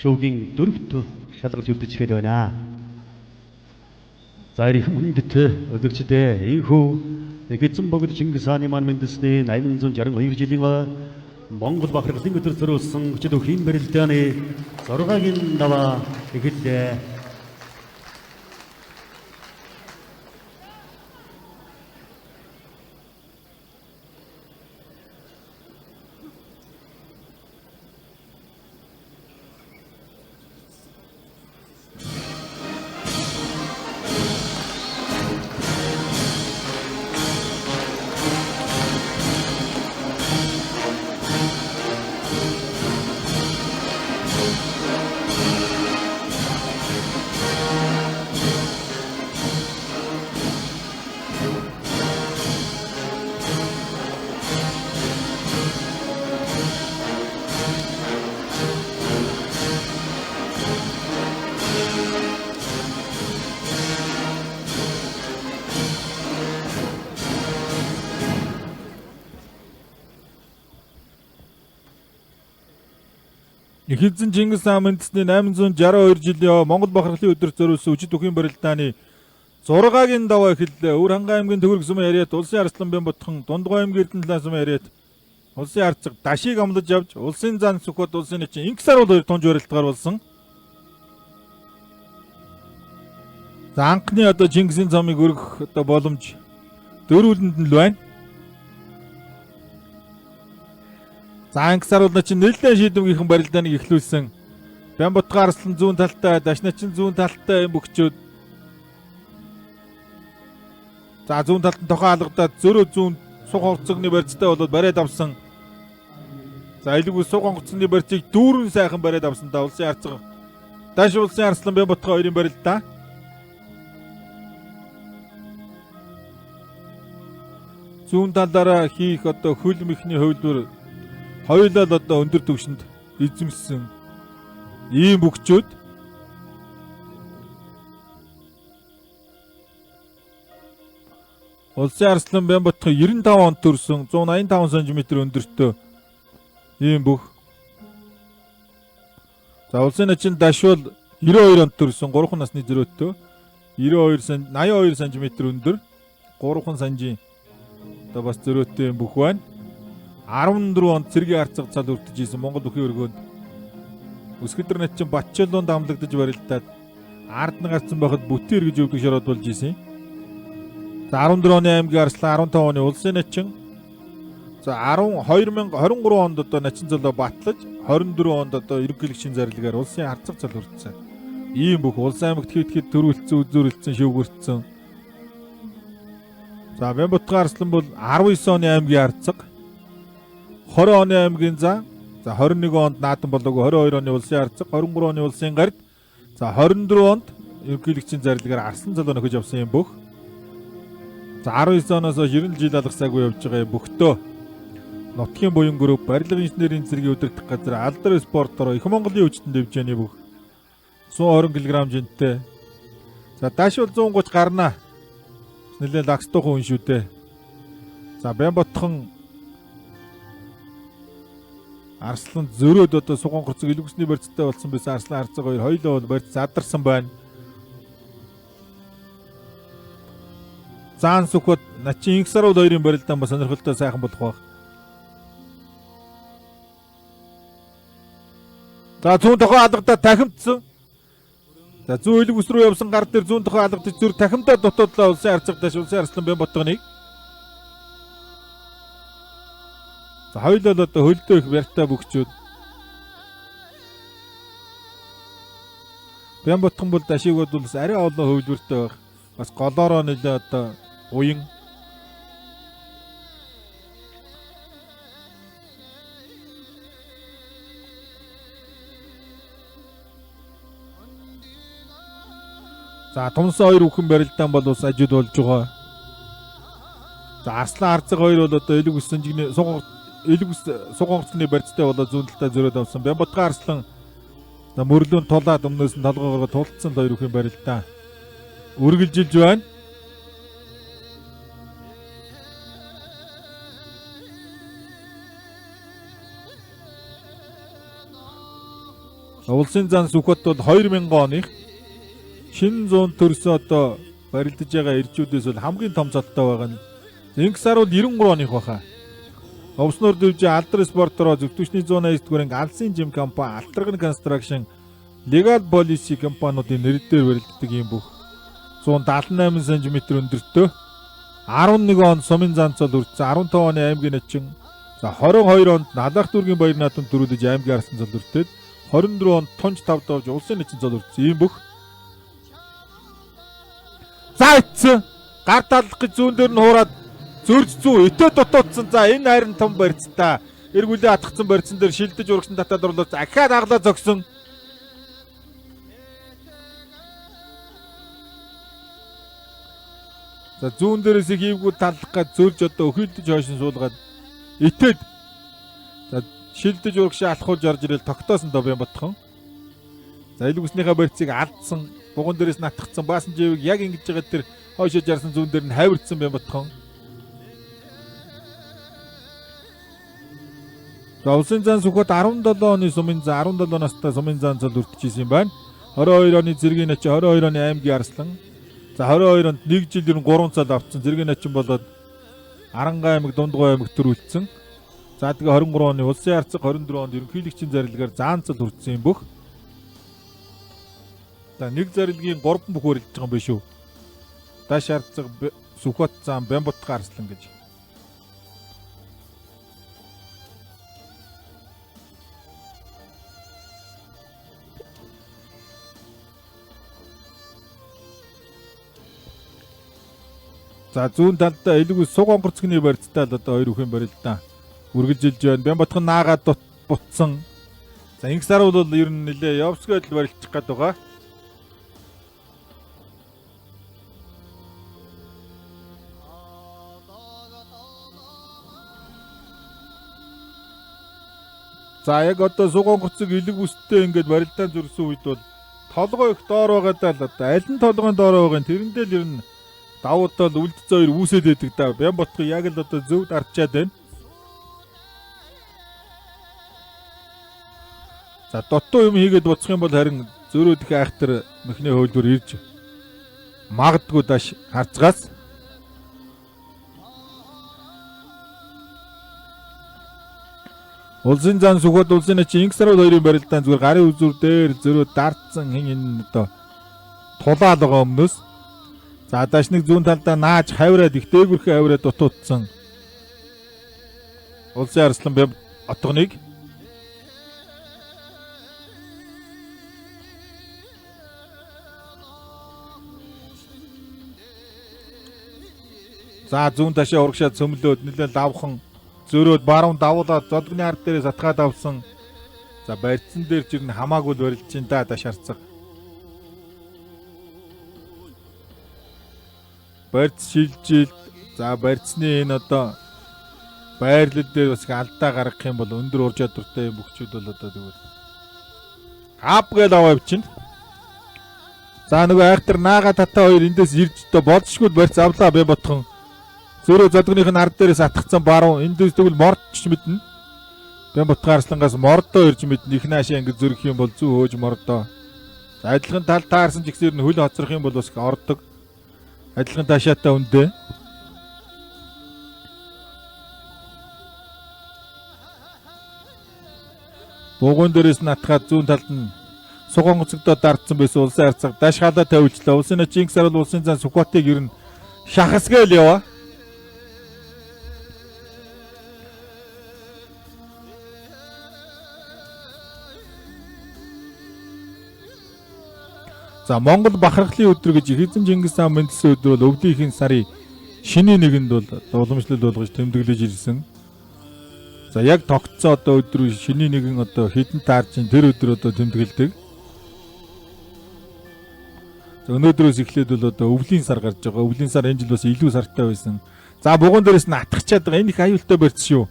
шүүгийн дөрөвт шалгаж үлдчихээд байна. За ирэх хүндэт өдөрчдөө энхүү эцэн богд Чингис хааны маань үндэсний 862 жилийн Монгол бахархлын өдөр төрүүлсэн өчигдөрхийн барилдааны 6-гийн даваа эхэллээ. Эхэлсэн Чингис хаан үндэсний 862 жилийн Монгол бахархлын өдөр зориулсан өчигдөрхийн барилдааны 6-гийн даваа эхэллээ. Өвөрхангай аймгийн Төгөрөг сумын харьяат улсын арслан Бямбатхан, Дондгой аймгийн Эрдэнэ далай сумын харьяат улсын харьцаг дашиг амлаж явж улсын зан Сүхбат улсын нэгэн инх саруул 2 тонж барилтгаар болсон. За анхны одоо Чингисийн замыг өргөх одоо боломж дөрвөлөнд нь л байна. За инх саруулна чинь нэлээд шийдвэргийнхэн барилдааныг эхлүүлсэн. Бямбатхан арслан зүүн талтай, Дашначин зүүн талтай юм бөхчүүд. За зүүн талд нь тохоо алгадаад зөрөө зүүн суг онгоцны барьцтай болоод бариад авсан. За илүүг суг онгоцны барьцыг дүүрэн сайхан бариад авсан та улсын харьцаг. Даш улсын арслан Бямбатхан хоёрын барилдаа. Зүүн талаараа хийх одоо хөл мэхний хувилбар хоёулаа л одоо өндөр түвшинд эзэмссэн. Ийм бүгчүүд Улсын Арслан Бямбатхан 95 онд төрсөн 185 см өндөртөө ийм бүх. За улсын начин Дашвал 92 онд төрсөн 3 насны зөрөөтэй 82 см өндөр 3 санжийн одоо бас зөрөөтэй бүх байна. 14 онд цэргийн арцаг цал өртөж исэн Монгол бүхий өргөөнд Өсгөдөр начин Батчалуунд амлагдаж барилдаад ард нь гарсан байхад бүтээр гэж өвдөг шороод болж исэн. За 14 оны аймгийн Арслан 15 оны улсын начин. За 2023 онд одоо начин золоо батлаж 24 онд одоо ерөнхийлөгчийн зарилгаар улсын арцаг цал өртсөн. Ийм бүх улсын аймагт хэд төрүүлсэн, үзүүрлсэн, шүүгэрсэн. За Бямбатхан Арслан бол 19 оны аймгийн арцаг, 20 оны аймгийн за 21 онд наадам болоогүй 22 оны улсын арцаг, 23 оны улсын гард, за 24 онд ерөнхийлөгчийн зарилгаар Арслан залуу нөхөж авсан юм бүх. За 19 оноос 90 жил алгасаагүй явж байгаа юм бөхтөө Нутгийн буян групп барилга инженерийн цэргийн удирдах газар алдар спортоор их Монголын өвчтөнд дэвжээний бүх 120 кг жинтэй. За Дашвал 130 гарна. Нэлээд лагстуухан хүн шүү дээ. За Бямбатхан Арслан зөрөөд одоо сугонгорцог илүүсний барьцтай болсон байсан Арслан Арцаг хоёр хоёулаа бол барьц задарсан байна. Заан Сүхбат начин Инхсаруул хоёрын барилдаан бас сонирхолтой сайхан болох баг. За зүүн тохоо алгадаа тахимдсан. За зүүн хөлөг ус рүү явсан гар дээр зүүн тохоо алгадаж зүр тахимдаа дутуудлаа улсын арцаг дэш улсын Арслан Бямбатханыг. За хоёулаа л одоо хөлдөө их барьтаа бүгчүүд. Бямбатхан бол дашигод бол арай олон хөвлөртэй байх. Бас голоороо нэлээ одоо уян. За Томсон хоёр бүхэн барилдаан бол ус ажид болж байгаа. За Арслан Арцаг хоёр бол одоо элэг ус санжигны сугонгоцны барьцтай болоо зүүн талдаа зөрөөд авсан. Бямбатхан Арслан мөрлөөн тулаад өмнөөс нь толгоогоо тулцсан хоёр бүхэн барилдаан үргэлжилж байна. Улсын зан Сүхбат бол 2000 оных шинэ зүүн төрсөн одоо барилдаж байгаа ирчүүдээс бол хамгийн том цолтой байгаа нь Инхсаруул 93 оных баха. Овсноор дэвжээ алдар спортороо зөвтгчний 180 дугаар анги алсын жим компани Алтраган констракшн легал полиси компаниудын нэрээр барилддаг юм бүх 178 см өндөртөө 11 онд сумын занцол үрдсэн 15 оны аймгийн начин. За 22 онд Налах дүүргийн баяр наадамд төрүүлж аймгийн арсан цол үрдээд 24 онд Тунж 5 давж улсын начин цол үрдсэн юм бүх. За ицсэн гар талах гэж зүүн дээр нь хуураад зөрж зүү итэ дутуудсан. За энэ хайрын том барьцтай эргүүлээ атгцсан барьцсан дээр шилдэж урагшин татаад орлоо. Ахаад аглаа зогсон. За зүүн дээрээс хийвгүй талах гэж зөрж одоо өхөлдөж хойшин суулгаад итэд за шилдэж урагшаа алхуулж орж ирэл тогтоосон доо Бямбатхан. За элэг үснийхээ барьцыг алдсан буган дээрээс натгцсан баасан живийг яг ингэж байгаа тэр хойшоо жарсан зүүн дээр нь хайварцсан Бямбатхан. За улсын зан Сүхбат 17 оны сумын зан 17 настай сумын зан цол өртөжсэн юм байна. 22 оны цэргийн начин 22 оны аймгийн Арслан. За 22 онд 1 жил ер нь 3 цал авцсан цэргийн начин болоод Арангай аймаг Дундгой аймаг төрүүлсэн. За тэгээ 23 оны улсын арцаг 24 онд ерөнхийлөгчийн зарилгаар заан цал хүртсэн юм бүх. За нэг зарилгийн 3 бүх өрөлдөж байгаа юм биш үү? Даш арцаг Сүхбат зам Бямбатхан Арслан гэж. За зүүн талдаа элэг ус сугонгорцгны барьцтай л одоо хоёр бүхэн барилдаан үргэлжилж байна. Бямбатхан наагаад бутсан. За Инхсаруул бол ер нь нэлээ явсгойд л барилчих гээд байгаа. За яг одоо сугонгоцог илэг үсттэй ингээд барилдаан зөрсөн үед бол толгой их доор байгаадаа л одоо аль нь толгойн доор байгаа нь тэрэндээ л ер нь давуудаа л үлдсэн хоёр үүсээд байдаг да. Бямбатхан яг л одоо зөвд арчаад байна. За дотоо юм хийгээд буцах юм бол харин зөрөөд их айхтар мөхний хөлбөр ирж магадгүй даш харцгаас. Улсын зан сүхбат улсын ачи Инксарууд хоёрын барилдаан зүгээр гарын үзүр дээр зөрөө дартсан хин энэ одоо тулаал байгаа өмнөөс. За даш нэг зүүн талдаа нааж хавраад их дээгүрхээ хавраад дутуудсан. Улсын арслан бям отгоныг за зүүн ташаа урагшаад цөмлөөд нэлээд давхан зөрөөд баруун давуулаад зодгны ард дээрээс атгаад авсан. За барьцсан дээр ч ирнэ хамаагүй барилж чинь да даш харцаг. Барьц шилжилт. За барьцны энэ одоо байрлал дээр бас алдаа гаргах юм бол өндөр ур чадвартай бөхчүүд бол одоо тэгвэл ап гээл аваа явчихна. За нөгөө айхтар наага татаа хоёр эндээс ирж одоо болжшгүй барьц авлаа бай ботхон. Зөрөө зодгоных нь ард дээрээс атгцсан баруун эндээс тэгвэл мордч мэднэ. Бямбатхан арслангаас мордоо ирж мэднэ. Их наашаа ингэ зөрөх юм бол зүү хөөж мордоо. За адилхан тал таарсан ч гэсэн хөл хоцрох юм бол бас ордог. Адилхан таашаатай үндэ. Богоон дээрээс нь атгаад зүүн талд нь сугонгоцогдоо дардсан байсан улсын арцаг даш халаа тавьжлаа. Улсын ачи Инксар бол улсын зан Сүхбатыг ер нь шахасгээл яваа. За Монгол бахархлын өдөр гэж Эзэн Чингис хаан мэндэлсэн өдөр бол өвдийнхин сарын шинийн нэгэнд бол уламжлал болгож тэмдэглэж ирсэн. За яг тогтцоо одоо өдөр шинийн нэгэн одоо хэдэн таарчин тэр өдөр одоо тэмдэглэдэг. За өнөөдрөөс эхлээд бол одоо өвлийн сар гарч байгаа. Өвлийн сар энэ жил бас илүү сартай байсан. За бугуун дээрээс нь атгачаад байгаа. Энэ их аюултай барьц шүү.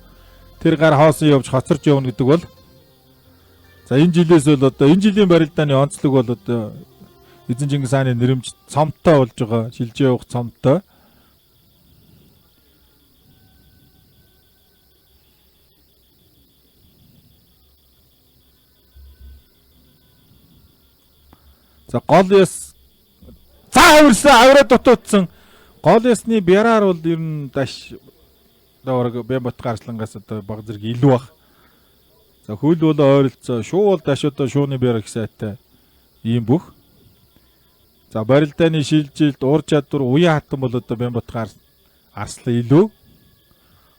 Тэр гар хоосон явж хоцорж явна гэдэг бол. За энэ жилээс бол одоо энэ жилийн барилдааны онцлог бол одоо Эзэн Чингис хааны нэрэмж цомтой болж байгаа. Шилжээ явах цомтой. За гол яс хавирсан авраа дутуудсан. Гол ясны бяраар бол ер нь даш даураг Бямбатхан арслангаас одоо баг зэрэг илүү бах. За хөл бол ойролцоо шуу бол даш одоо шууны бяраг сайтай ийм бүх. За барилдааны шилжилт, ур чадвар, уян хатан бол одоо Бямбатхан арслан илүү.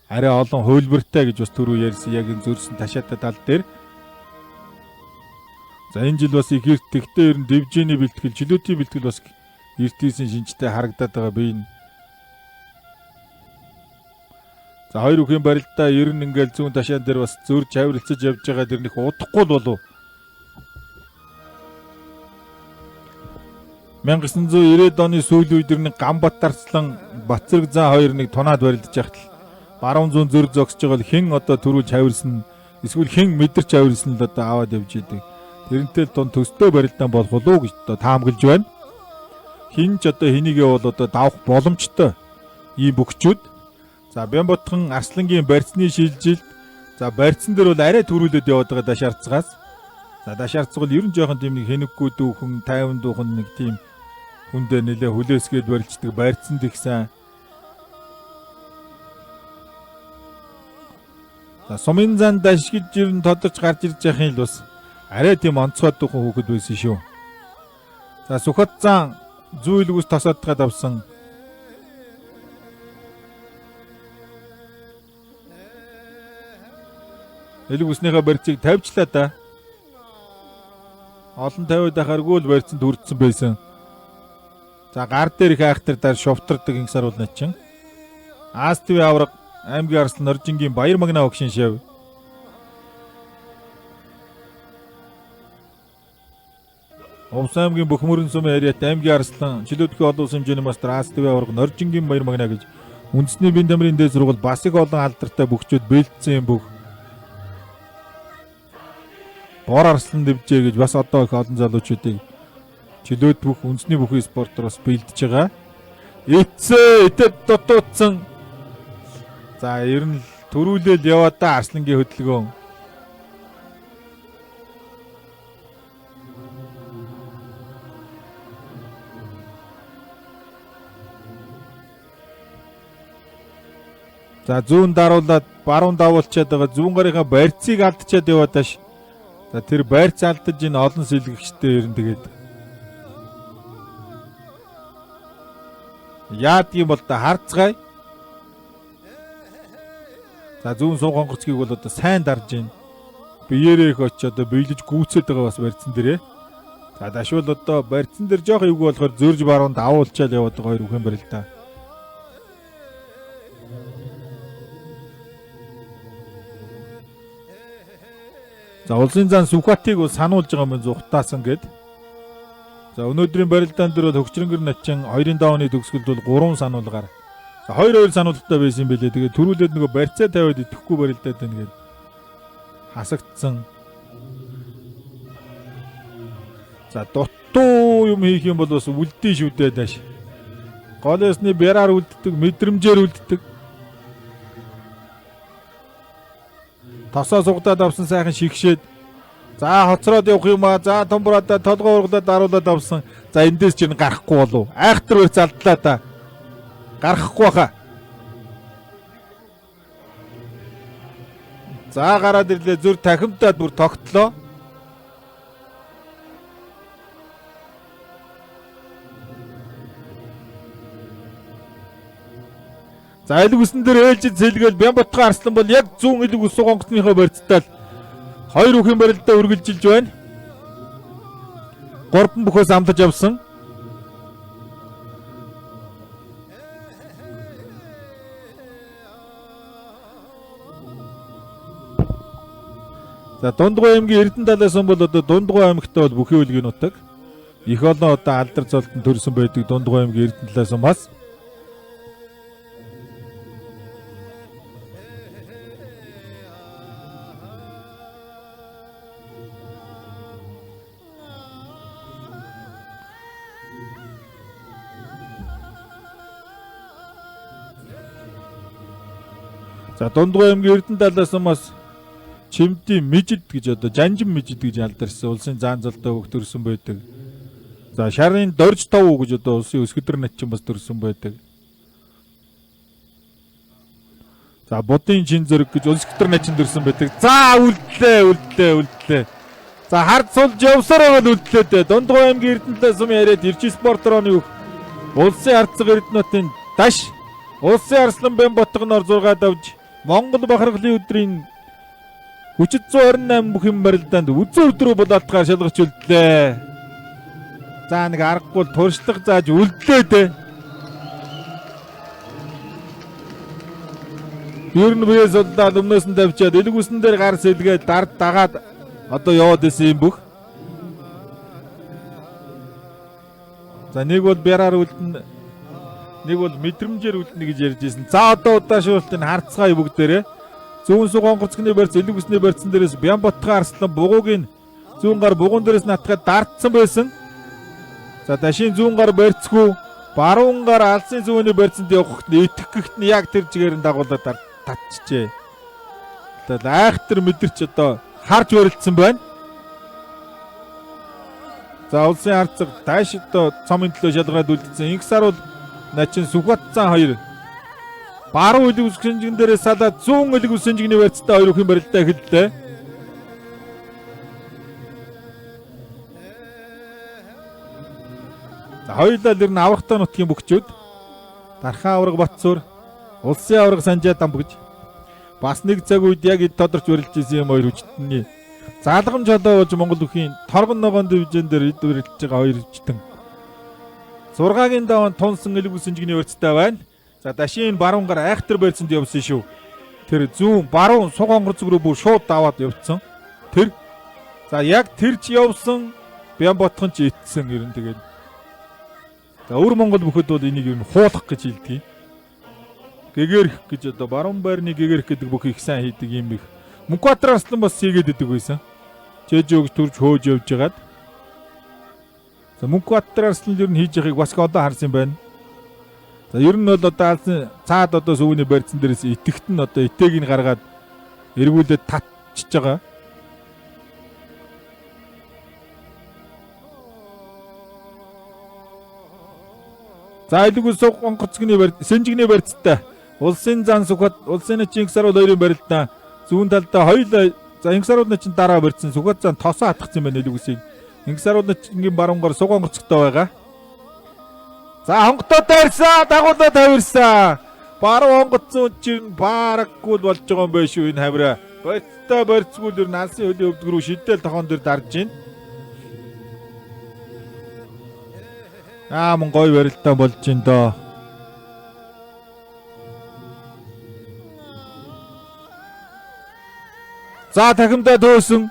Арай олон хөлбөртэй гэж бас түрүү ярьсан яг энэ зөрсөн ташаатай тал дээр. За энэ жил бас их эрт тэгтээ ер нь дивжиний бэлтгэл, жилүүдийн бэлтгэл бас эртийсэн шинжтэй харагдаад байгаа бий. За хоёр үхэн барилдаа ер нь ингээл зүүн ташаан дээр бас зөрж хаврилцаж явж байгаа дэрнийх удахгүй л болов. 1990-ад оны сүүлийн үед нэг Гамбат Арслан Батцэрэг заа хоёр нэг тунаад барилдаж яхад баруун зүүн зөр зогсож байгаа л хэн одоо төрүүлж хавирсан эсвэл хэн мэдэрч хавирсан л одоо аваад явж идэг. Тэрнтэй л тун төстэй барилдаан болох уу гэж одоо таамаглаж байна. Хин ч одоо хэнийгээ бол одоо давах боломжтой ийм бөхчүүд. За Бямбатхан Арслангийн барьцны шилжилт. За барьцсан дээр бол арай төрүүлээд яваад байгаа дашаарцгаас. За дашаарцгал ер нь жоохон тийм нэг хэнэггүй дүүхэн 50 дүүхэн нэг тийм хүндээ нэлээ хүлээсгээд барьцдаг барьцсан тэгсэн. За сумын зан даш гэж ер нь тодорч гарч ирж яхын л бас арай тийм онцгой дүүхэн хүүхэд байсан шүү. За Сүхбат зан зүүлгүүс тосоодгаад авсан. Элэг үснийхээ барьцыг тавьчлаа да. Олон тавиад ахааргүй л барьцанд хүрдсэн байсан. За гар дээр их айхтар дээр шовтардаг Инксар бол начин. АСТV авраг аймгийн Арслан Оржингийн Баяр магнаа огшин шав. Овс аймгийн Бөхмөрөн сумын яриат аймгийн Арслан чөлөөтгөө олон улсын хэмжээний мастер АСТV авраг Оржингийн Баяр магнаа гэж үндэсний бие дамрын дээд сургууль бас их олон алдартай бөхчүүд бэлдсэн юм бүх. Бор Арслан дэвжээ гэж бас одоо их олон залуучуудыг чөлөөт бүх үндэсний бүхий спортоор бас бэлдэж байгаа. Эцээ этэд дутуудсан. За ер нь төрүүлэл яваад та Арслангийн хөдөлгөөн. За зүүн даруулаад баруун давуулчаад байгаа зүүн гарынхаа барьцыг алдчихад яваад тааш. За тэр байрц алдаж энэ олон сэлгэгчтэй ер нь тэгээд яадгийн бол та харцгай. За зүүн суу гонгорцгийг бол одоо сайн дарж байна. Биеэрээ их очиод одоо биелэж гүйцээд байгаа бас барьцсан дээрээ. За дашвал одоо барьцсан дээр жоох эвгүй болохоор зөрж баруун давуулчаад яваад байгаа хоёр үхэн барил та. За улсын зан Сүхбатыг бол сануулж байгаа юм зүхтаасан гэд. За өнөөдрийн барилдаан дээр бол Хөгчрөнгөр начин 2-ын давны төгсгөлд бол 3 сануулгаар. За 2-2 сануулгатай байсан юм билээ. Тэгээ төрүүлээд нөгөө барьцаа тавиад идэхгүй барилдаад байна гэд хасагдсан. За дутуу юм хийх юм бол бас үлдээ шүү дээ дааш. Голосны бяраар үлддэг, мэдрэмжээр үлддэг. Тосоо сугадаад авсан сайхан шигшээд за хоцроод явах юм аа. За томбороодоо толгой ургадаад даруулаад авсан. За эндээс чинь гарахгүй болов. Айхтар барьц алдлаа та. Гарахгүй хаа. За гараад ирлээ зүр тахимтаад бүр тогтлоо. За элэг үсэн дээр ээлжид сэлгээл Бямбатхан Арслан бол яг зүүн элэг үс гонгоцныхоо барьцтай л хоёр үхэн барилдаа үргэлжилж байна. 3 бүхөөс амтаж явсан. За Дундгой аймгийн Эрдэнэ талаас нь бол одоо Дундгой аймагтаа бол бүхий үлгийн нутаг. Их олон одоо алдар золтон төрсөн байдаг Дундгой аймгийн Эрдэнэ талаас нь бас. За Дундгой аймгийн Эрдэнэ талаас нь бас Чимдийн Мижид гэж одоо Жанжин Мижид гэж алдарсан улсын заан золтой хөх төрсөн байдаг. За Шарын Дорж Тов гэж одоо улсын өсгөдөр начин бас төрсөн байдаг. За Будын Чин Зэрэг гэж өсгөдөр начин төрсөн байдаг. За үлдлээ. За хард сулж явсаар байгаа л үлдлээ дээ. Дундгой аймгийн Эрдэнэ талаас нь яриад Ирчи спортрооны хөх улсын арцаг Эрдэнэтийн даш улсын Арслан Бямбатхан ор 6 давж Монгол бахархлын өдрийн хүчит 128 бүх юм барилдаанд үзэн өдрөө болоотгаар шалгаж үлдлээ. За нэг аргагүй туршлага зааж үлдлээ дээ. Ер нь биес удаад өмнөөс нь давчаад элэг үсэн дээр гар сэлгээд дард дагаад одоо яваад исэн юм бүх. За нэг бол бяраар үлдэн, нэг бол мэдрэмжээр үлдэнэ гэж ярьж ирсэн. За одоо удаашруултын харцгаая бүгдээрээ. Зүүн суу гонгорцгны барьц элэг үсний барьцсан дээрээс Бямбатхан Арслан бугуугийн зүүн гар бугуун дээрээс натгаад дартсан байсан. За дашийн зүүн гар барьцгүй баруун гар алсын зүүнний барьцанд явахт итгэх гэхт нь яг тэр чигээр нь дагуулаад татчихжээ. Тэгээд айхтар мэдэрч одоо харж барилдсан байна. За улсын арцаг тааш одоо цомын төлөө шалгаад үлдсэн. Инксар бол начин Сүхбатцан 2 баруун элэг үс шинжгэн дээрээ салаад зүүн элэг үс шинжгэний барьцтай хоёр үхэн барилдаа эхэллээ. За хоёулаа л ер нь аврагтай нутгийн бөхчүүд Дархан авраг Батцуур, улсын авраг Санжаа Дамб гэж бас нэг цаг үед яг тодорч барилж исэн юм хоёр хүчтний заалгамж одоо ууж Монгол бүхийн торгон ногоон дивизэн дээр эд барилж байгаа хоёр хүчтэн 6-гийн даван тунсан элэг үс шинжгэний барьцтай байна. За дашийн баруун гар айхтар барьцанд явсан шүү. Тэр зүүн баруун сугонгорцог руу бүр шууд даваад явцсан. Тэр за яг тэр ч явсан Бямбатхан ч итсэн ер нь тэгээд. За өвөр Монгол бүхэд бол энийг ер нь хуулах гэж хэлдэг. Гэгэрх гэж одоо баруун байрны гэгэрх гэдэг бүх их сайн хийдэг юм их. Мөнхбаатар Арслан бас хийгээд идэг байсан. Жэжөөг төрж хөөж явж байгаад. За Мөнхбаатар Арслан ер нь хийж байгааг бас одоо харсан юм байна. За ер нь бол одоо алсын цаад одоо сүүний барьцсан дээрээс итгэхт нь одоо итээг нь гаргаад эргүүлээд татчихж байгаа. За илгүү суг онгоцгны сэнжигний барьцтай. Улсын зан Сүхбат улсын Чингисарууд хоёрын барилдаа зүүн талдаа хоёулаа за Чингисарууд чинь дараа барьцсан Сүхбат зан тосоо хатгсан байна илгүүсийг. Чингисарууд чинь баруунгаар суг онгоцтой байгаа. За хонготоо дайрсаа дагуулаа тавирсаа. Баруун онгоцсон чинь бараггүй болж байгаа юм байна шүү энэ хавраа. Барьцтай барьцгүй л алсын хөлийн өвдөг рүү шидэл тохон дээр дарж байна. Мөн гоё барилтаа болж байна доо. За дахимдаа дөөсөн.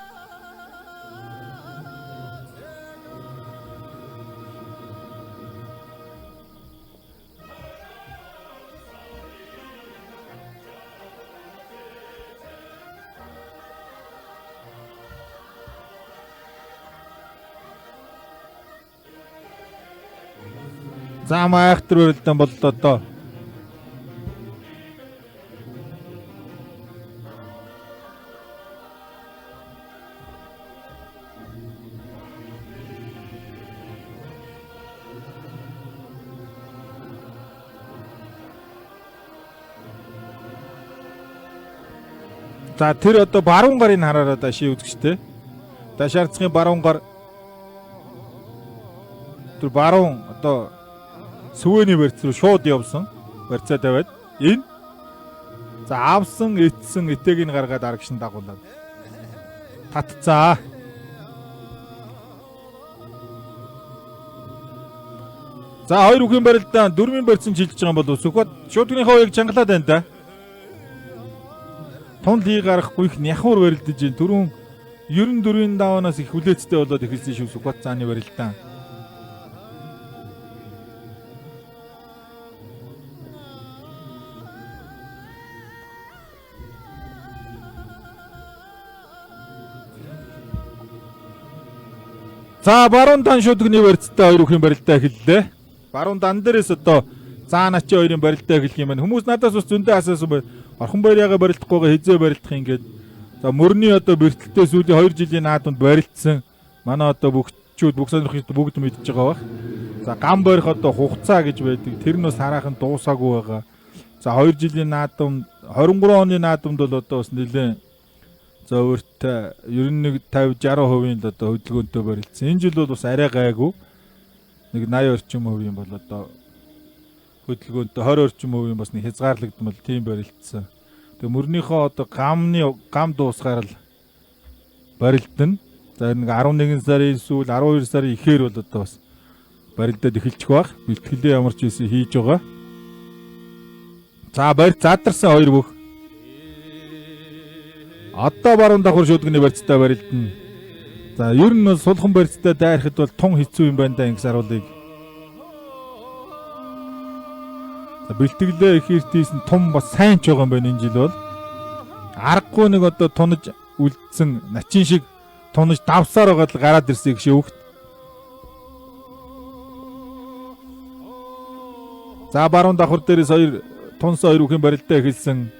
За майхтар барилдаан боллоо доо. За тэр одоо баруун гарыг хараараа даши үзэгчтэй. Дашаардцгийн баруун гар тэр баруун одоо Сүвэний барьц руу шууд явсан. Барьцаа тавиад энэ за авсан эцсэн этэгийг нь гаргаад арагшин дагуулад татцаа. За хоёр үхэн барилдаан дөрвийн барьцсан чилж байгаа юм бол Сүхбат шууданхаа уяг чангалаад байна да. Тун лий гарахгүй их няхуур барилдаж байна. Түрүүн 94-ийн даваанаас их хүлээцтэй болоод эхэлсэн шүү Сүхбат цааны барилдаан. За баруун дан шүдгний барьцтай хоёр үхэн барилдаа эхэллээ. Баруун дан дээрээс одоо цаанаа чи хоёрын барилдаа эхэлх юм байна. Хүмүүс надаас бас зөндөө асуусан байна. Орхон баяраагаа барилдахгүйгээ хизээ барилдах ингээд. За мөрний одоо бэртэлтэй сүүлийн 2 жилийн наадманд барилдсан. Манай одоо бүгдчүүд бүх сонирхогчд бүгд мэдж байгаа бах. За гам барих одоо хугацаа гэж байдаг. Тэр нь бас хараахан дуусаагүй байгаа. За 2 жилийн наадам 23 оны наадамд бол одоо бас нэлээд за өөртөө 91 50 60% л одоо хөдөлгөөнтэй барилдсан. Энэ жил бол бас арай гайгүй. Нэг 80 орчим хувийн бол одоо хөдөлгөөнтэй 20 орчим хувийн бас нэг хязгаарлагдмал тийм барилдсан. Тэгээ мөрнийхөө одоо гам дуусгаар л барилдана. За нэг 11 сарын сүүл 12 сарын ихээр бол одоо бас барилдаад эхэлчих байх. Бэлтгэлээ ямар ч үсэн хийж байгаа. За барь задарсан хоёр бүх одоо баруун давхар шүдгний барьцтай барилдана. За ер нь бол сулхан барьцтай дайрахад бол тун хэцүү юм байна да ингс харуулыг. За бэлтгэлээ их эртийсэн тун бас сайн ч байгаа юм байна энэ жил бол. Аргагүй нэг одоо тунаж үлдсэн начин шиг тунаж давсаар байгаа л гараад ирсэн гэх шүүхт. За баруун давхар дээрээс хоёр тунсан хоёр үхэн барилдаа эхэлсэн.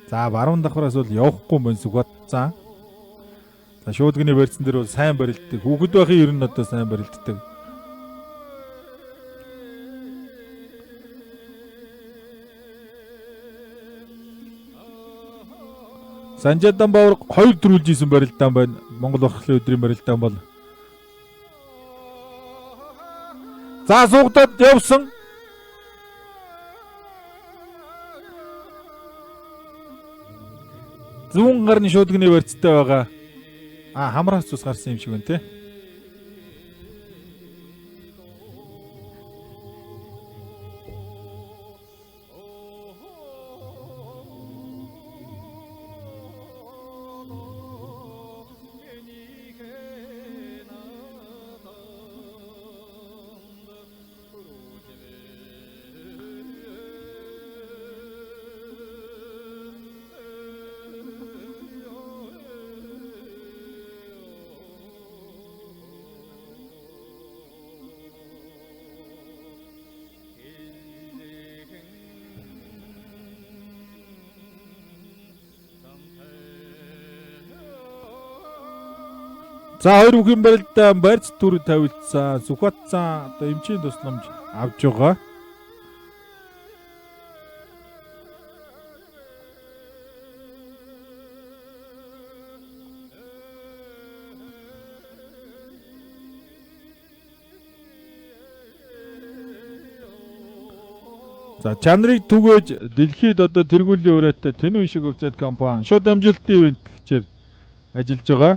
За баруун давхраас бол явахгүй юм байна Сүхбат. За шуудганы барьцсан дээр бол сайн барилддаг. Хүүхэд байхын ер нь одоо сайн барилддаг. Санжаадан бавар 2 төрүүлж исэн барилдаан байна. Монгол урхлын өдрийн барилдаан бол. За суугдаад явсан. Зүүн гарны шуудганы барьцтай байгаа. Хамраас цус гарсан юм шиг байна те. За хоёр бүхэн барилдаа барьц түр тавилцсан. Сүхбаатсан одоо эмчийн тусламж авж байгаа. За чанарыг түгээж дэлхийд одоо тэргүүлийн ураатай Тэнүү шиг өвчт компани шууд амжилтын ивент гэчээр ажиллаж байгаа.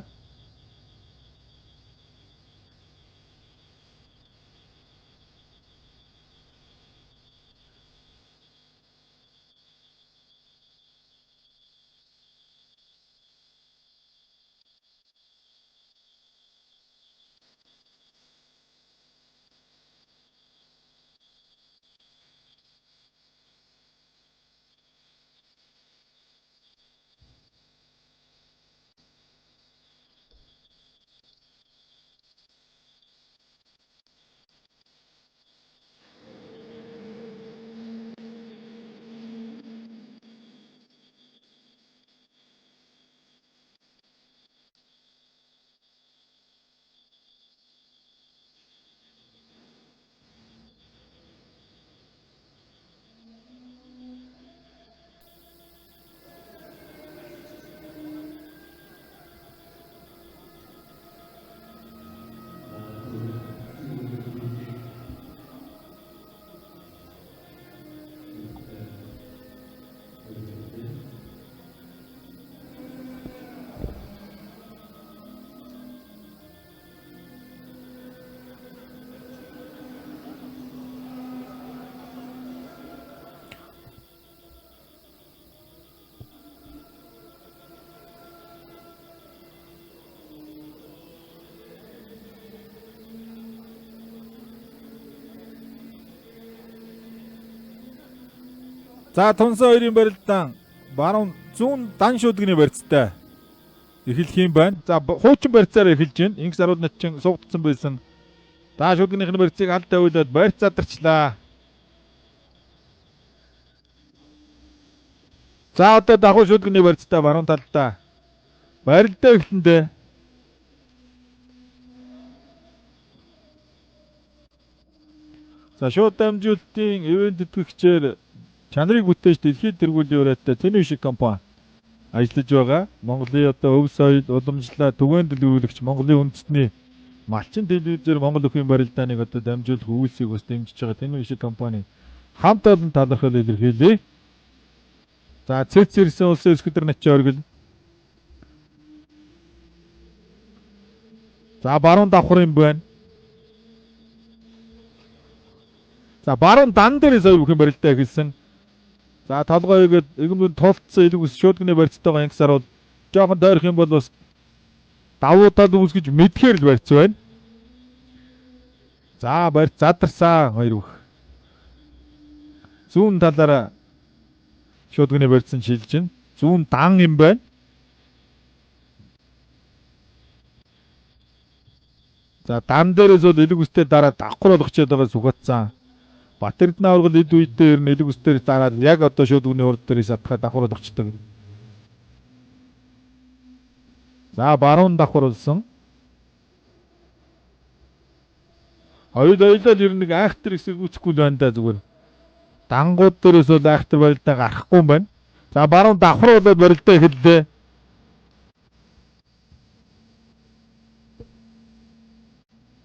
За Тунсан хоёрын барилдаан баруун зүүн дан шүдгний барьцтай эхэлх юм байна. За хуучин барьцаар эхэлж байна. Инх сарууд начин суугдсан байсан. Даа шүдгнийхний барьцыг алд тавиулаад барьц задарчлаа. За одоо дагуу шүдгний барьцтай баруун талдаа барилдаа эхлэндээ. За шууд дамжуулалтын ивент тэтгэгчээр чанарыг бүтээж дэлхийд тэргүүлийн ураатай Тэнүү шиг компани ажиллаж байгаа. Монголын одоо өв соёл, уламжлалаа түгээн дэлгэрүүлэгч Монголын үндэсний малчин телевизээр Монгол өхийн барилдааныг одоо дамжуулах үйлсийг бас дэмжиж байгаа Тэнүү шиг компани хамт олон талархал илэрхийлье. За цэц ирсэн улсын өсгөдөр начийн оргил. За баруун давхар юм байна. За баруун дан дээрээс хоёр бүхэн барилдаа эхэлсэн. За толгой игээд игэмдэн тулцсан элэг ус шүдгний барьцтайгаа инх сарууд жоохон дайрах юм бол бас давуу тал үүсгэж мэдхээр л барьц байна. За барьц задарсан хоёр бүх. Зүүн талаараа шүдгний барьцсан шилж байна. Зүүн дан юм байна. За дан дээрээс бол элэг устэй дараа давхар болгочод байгаа Сүхбаатсан. Батэрдэн аваргал эд үедээ ер нь элэг үстээр дараад яг одоо шүдгүний урд дээрээс атхаа давхар болгочдөг. За баруун давхар болсон. Хоёулаа ер нь нэг айхтар хэсэг үүсэхгүй л байна да зүгээр. Дангууд дээрээс бол айхтар барилдаа гарахгүй юм байна. За баруун давхар болоод барилдаа эхэллээ.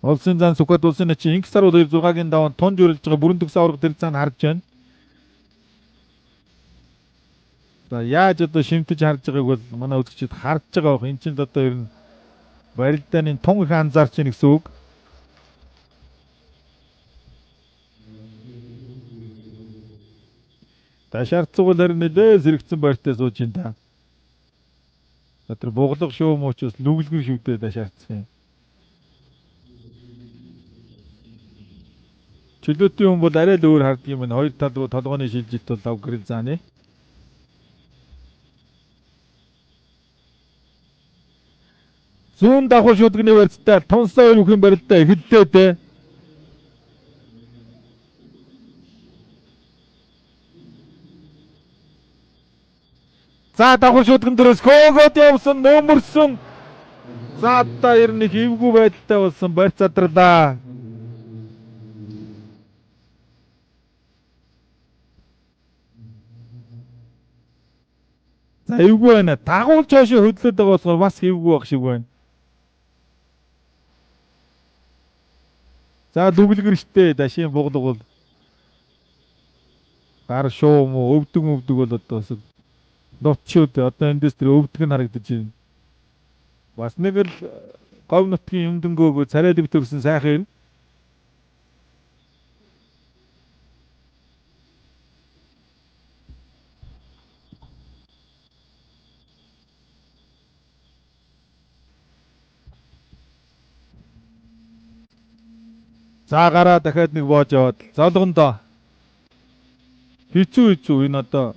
Улсын зан Сүхбаат улсын начин инх сарууд 26-гийн даван тунж үрэлж байгаа бүрэн төгс аварга тэр цаана харж байна. За яаж одоо шимтэж харж байгааг бол манай үзэгчид харж байгаа бох. Энд чинь одоо ер нь барилдааны тун их анзаарч байна гэсэн үг. Ташаарцуул харин нэлээ сэрэгцэн байртай сууж байна да. Тэр буглах шуу муучус нүгэлгэн шүвдээ ташаарцсан юм. Чөлөөтийн хүн бол арай л өөр харддаг юм байна. Хоёр тал руу толгойн шилжилт бол лав гэрэл зааны. Зүүн давхар шүдгний барьцтай Тунсан хоёр бүхэн барилдаа эхэллээ дээ. За давхар шүдгэн дээрээс хөөгөөд явсан нөмөрсөн За одоо ер нь хөвгүү байдалтай болсон барьц задралаа. За эвгүй байна. Дагуулж хойшоо хөдлөд байгаа болохоор бас эвгүй байх шиг байна. За дүглгэр штэ дашийн буглаг бол гар шуу мө өвдөг бол одоо бас нутчууд одоо эндээс тэр өвдөг нь харагдаж байна. Бас нэг л говь нутгийн юмдөнгөөгөө царай дэв төрсөн сайхан юм. За гараа дахиад нэг боож яваад золгондоо хэцүү энэ одоо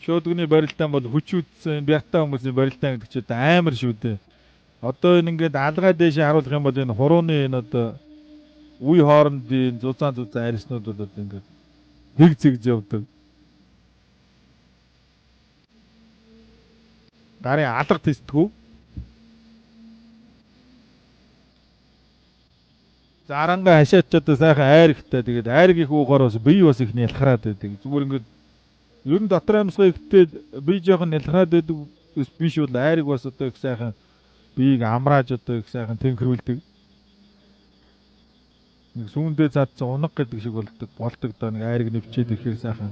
шуудганы барилдаан бол хүчүүдсэн бятаа хүмүүсийн барилдаан гэдэг чинь амар шүү дээ. Одоо энэ ингээд алгаа дээш харуулах юм бол энэ хурууны энэ одоо үе хоорондын зузаан арьснууд бол одоо ингээд нэг зэгж явдаг. Гарын алга тестгүү. За арангаа хашаач одоо сайхан айрхтай тэгээд айрг их уугаар бас бие бас их нялхраад байдаг. Зүгээр ингээд ер нь дотор амьсгаа ихтэй бие жоохон нялхраад байдаг биш бол айрг бас одоо их сайхан биеийг амрааж одоо их сайхан тэнхрүүлдэг. Нэг сүүндээ цаадсан унаг гэдэг шиг болдог доо нэг айрг нэвчээд ихээр сайхан.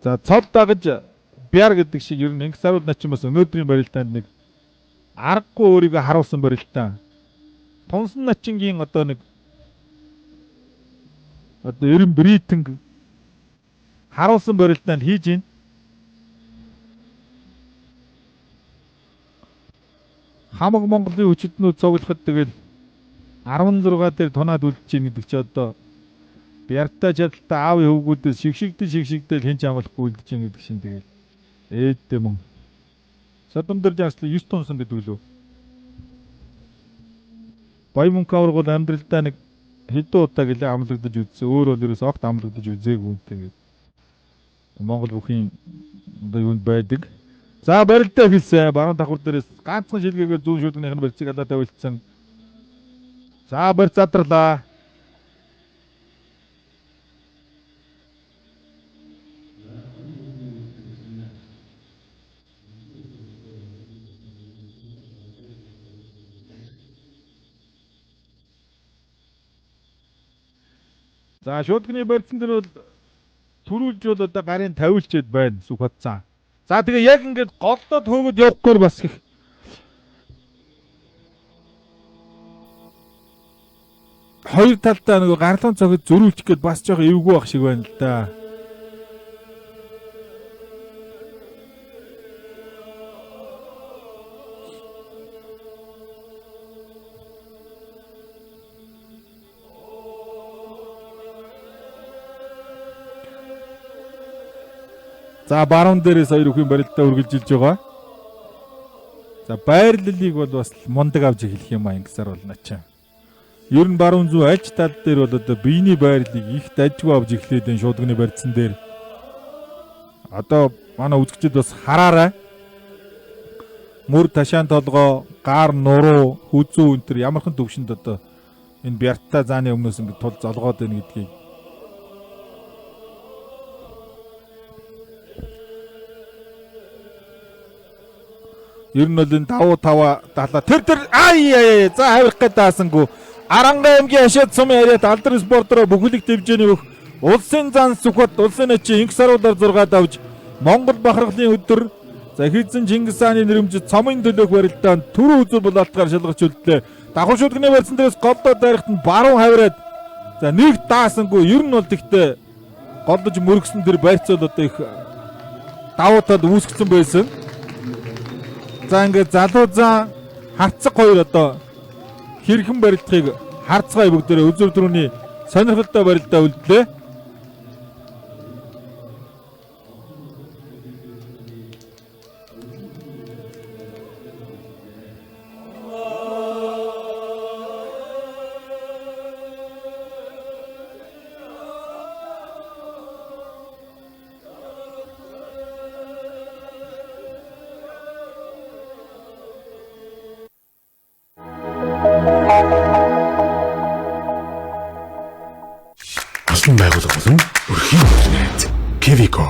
За цод дагаж бяр гэдэг шиг ер нь инксарууд начин бас өнөөдрийн барилдаанд нэг аргагүй өөрийгөө харуулсан барилдаа. Тунсан начингийн одоо нэг одоо ерөн бритинг харуулсан барилдаанд хийж гин. Хамаг Монголын хүчитнүүд цуглахад тэгэл 16 дээр тунаад үлдэж гин гэдэг чи одоо бяртаа чадaltaа аав хөвгүүдээс шигшигдэл хинч амлахгүй үлдэж гин гэдэг шин тэгэл ээдтэй мөн. Содомдөр жааслаа 9 тонсон гэдэг лөө. Баямункавар бол амьдралдаа нэг хэдэн удаа гэлээ амлагдаж үзсэн. Өөр бол ерөөс огт амлагдаж үзээгүй тэгээд. Монгол бүхийн одоо юунд байдаг. За барилдаа хэлсэн. Баруун давхар дээрээс ганцхан шилгээгээр зүүн шүлгнийх нь барьцыг алаа тавилсан. За барьц задарлаа. За шуудганы барьцсан дээр бол төрүүлж бол одоо гарын тавилчээд байна сүх хатцаа. За тэгээ яг ингээд голдоод хөөгд явахгүйр бас их хоёр талдаа нэг гарлуун цогт зөрүүлчих гээд бас жоох эвгүй байх шиг байна л да. За баруун дээрээс хоёр өхөн барилдаа үргэлжилж байгаа. За байрлалыг бол бас мундаг авч эхлэх юм аа ингэсаар бол начаа. Ер нь баруун зүүн альч тал дээр бол одоо биений байрлалыг их дажгүй авч эхлээд энэ шуудганы барьцсан дээр. Одоо манай үзэгчид бас хараарай. Мөр ташаан толгоо, гар нуруу, хүзүү энэ төр ямархан төвшөнд одоо энэ бяртаа зааны өмнөөс ингэ тул золгоод байна гэдгийг. Ер нь бол энэ давуу тава далаа тэр ай за хавирах гээд даасангүй Аранга аймгийн хашаад сумын харьяат алдар спортроо бүхэлэг төвжээний өг улсын зан сүхбат улсын начи инксаруудаар 6 давж Монгол бахархлын өдөр за хэзэн Чингис хааны нэрэмжит цомын төлөөх барилдаанд түрүү үзүүр булаалтгаар шалгаж үлдлээ. Давхар шүлгний барьсан дээрээс голдоо дайрахт нь баруун хавираад за нэг даасангүй ер нь бол тэгтээ голдож мөргсөн тэр байрц бол одоо их давуу тал үүсгэсэн байсан. За ингээд залуу зан харцаг хоёр одоо хэрхэн барилдахыг харцгаая бүгдээрээ үзүр төрөний сонирхолтой барилдаа үлдлээ. Арслан байгууллага болон өрхийн хөтөлбөрт Kiwico.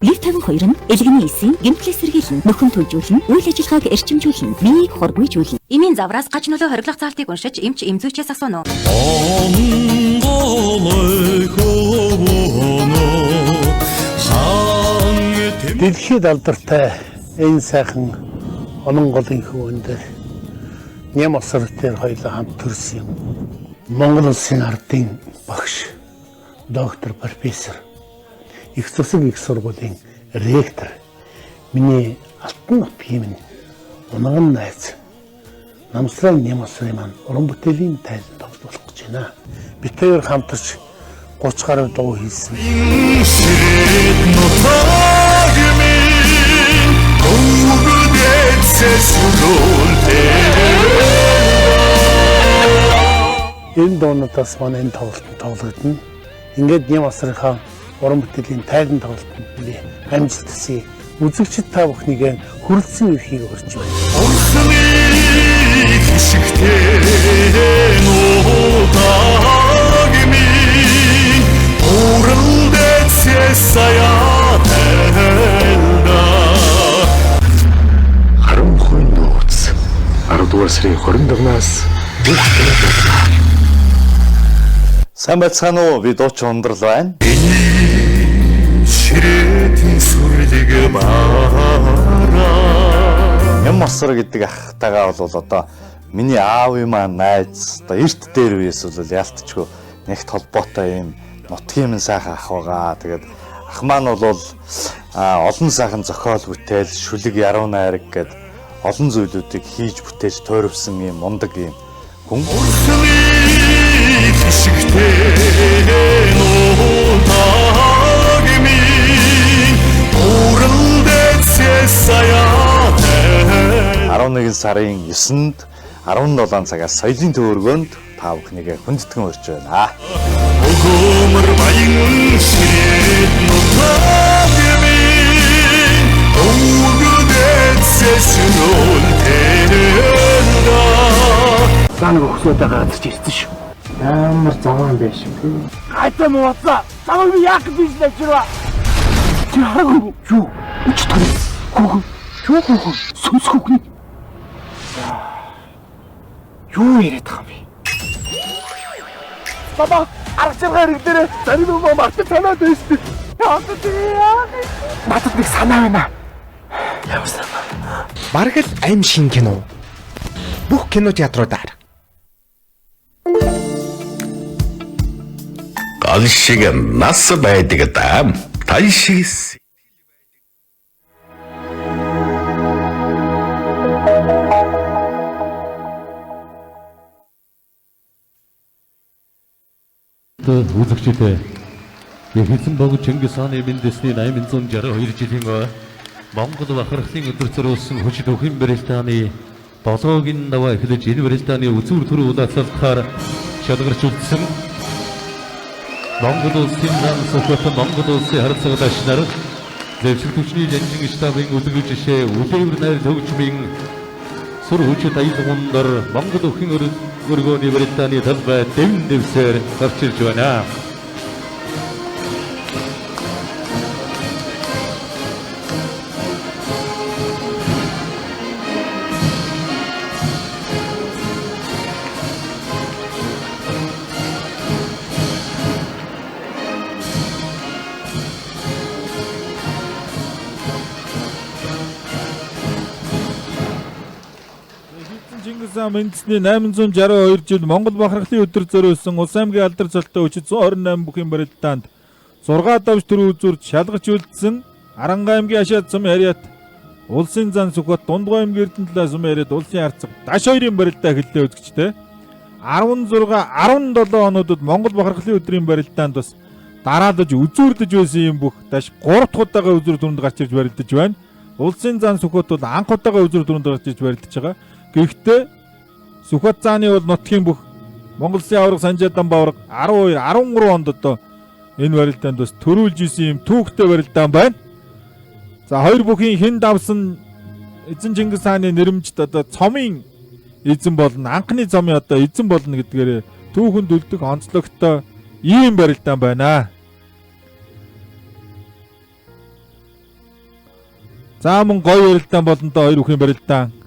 Лив 52 нь элгэний эсийн гэмтлээс сэргийлэн, нөхөн төлжүүлэн, үйл ажиллагааг эрчимжүүлэн, биеийг хоргойжүүлэн. Эмийн завраас гаж нөлөө хориглох заалтыг уншиж, эмч эмзүүчээс асууно. Дэлхийд алдартай энэ сайхан онон голын хөвөнд Ням осор дээр хоёулаа хамт төрсөн Монгол улсын ардын багш доктор профессор их засаг их сургуулийн ректор миний алтан нутгийн минь унган найз Намсран Ням осрын маань уран бүтээлийн тайланд тоглох гэж байна. Бид хоёр хамтарч 30 гаруй дуу хийсэн. Энэ дуунуудаас манай энэ тоглолтод тоглогдно. Ингээд Ням осрынхаа уран бүтээлийн тайлан тоглолтод би амжилт хүсье. Үзэгчид та бүхнийг хүрэлцэн эрхийг өрч байна. Харамхуй нууц 10 дугаар сарын 27-наас Сайн байцгаана уу? Би дуучин ундрал байна. Ням осор гэдэг ахтайгаа бол одоо миний аавын маань найз одоо эрт дээр үеэс бол яалтчгүй нэгт холбоотой юм нутгийн минь сайхан ах байгаа. Тэгээд ах маань бол олон сайхан зохиол бүтээл, шүлэг яруу найраг гэд олон зүйлүүдийг хийж бүтээж тойрвсон юм мундаг юм хүн. Сарын 9-нд 17 цагаас соёлын төвөргөнд та бүхнийг хүндэтгэн урьж байна. Санаг өгсөдөө газарч ирсэн шүү. Амар заван байж шүү. Хайтаа мууцаа. Заван би яг бизнес хийрва. Юу? Үчтгэн. Хүүхэн. Хүүхэн. Сүнс хүүхэн. Юу яриад байгаа юм бэ? Баба, арга чарга хэрэглээрээ зарим юм мартаж санаад байна шүү дээ. Надад нэг санаа байна. Ямар санаа? Бараг л аим шин кино. Бүх кино театруудаар. гал шиг нас байдаг даа. Тай шиг үзэгчдээ Хэзэн богд Чингис хааны Мендэсний 862 жилийн Монгол бахархлын өдөр зориулсан хүчит өхөн барилдааны долоогийн даваа эхлэж энэ барилдааны үзүүр төрөө удаацлахаар шалгарч үлдсэн Монгол улсын нам сөхөт Монгол улсын харилцаа дашнаар зэвсэг түвшний жанжин штабын үлгэр жишээ үлээвэр найр төгчмийн сур хүчит аялгуундор Монгол өхөн өргөөний барилдааны талбай дэвн дэвсээр гарч ирж байна. Чингис хаан Мендэсний 862 жил Монгол бахархлын өдөр зориулсан Улс аймгийн алдар цолтой өчид 128 бүхий барилдаанд 6 давж төр үзүүрд шалгаж үлдсэн Аранга аймгийн Ашаад сум яриат Улсын зан сүхот Дундгой аймгийн Эрдэнэтлээ сум яриат Улсын арцаг Даш хоёрын барилдаа эхэллээ үзэгчтэй 16-17 онуудад Монгол бахархлын өдрийн барилдаанд бас дараалж үзүүрдэж байсан юм бүх Даш 3 дахь удаага үзүүр дүрэнд гарч ирж барилдаж байна. Улсын зан сүхот бол анх удаага үзүүр дүрэнд гарч ирж барилдаж байгаа. Гэхдээ Сүхбат зааны бол нутгийн бүх Монгол Улсын аварга Санжаадан баварга 12 13 онд одоо энэ барилдаанд бас төрүүлж исэн юм түүхтэй барилдаан байна. За хоёр бүхийн хэн давсан эзэн Чингис хааны нэрмжт одоо цомын эзэн болно. Анхны цомын одоо эзэн болно гэдгээр түүхэнд үлдэх онцлогтой Ийм барилдаан байна. За мөн гоё барилдаан болон доо 2 бүхийн барилдаан.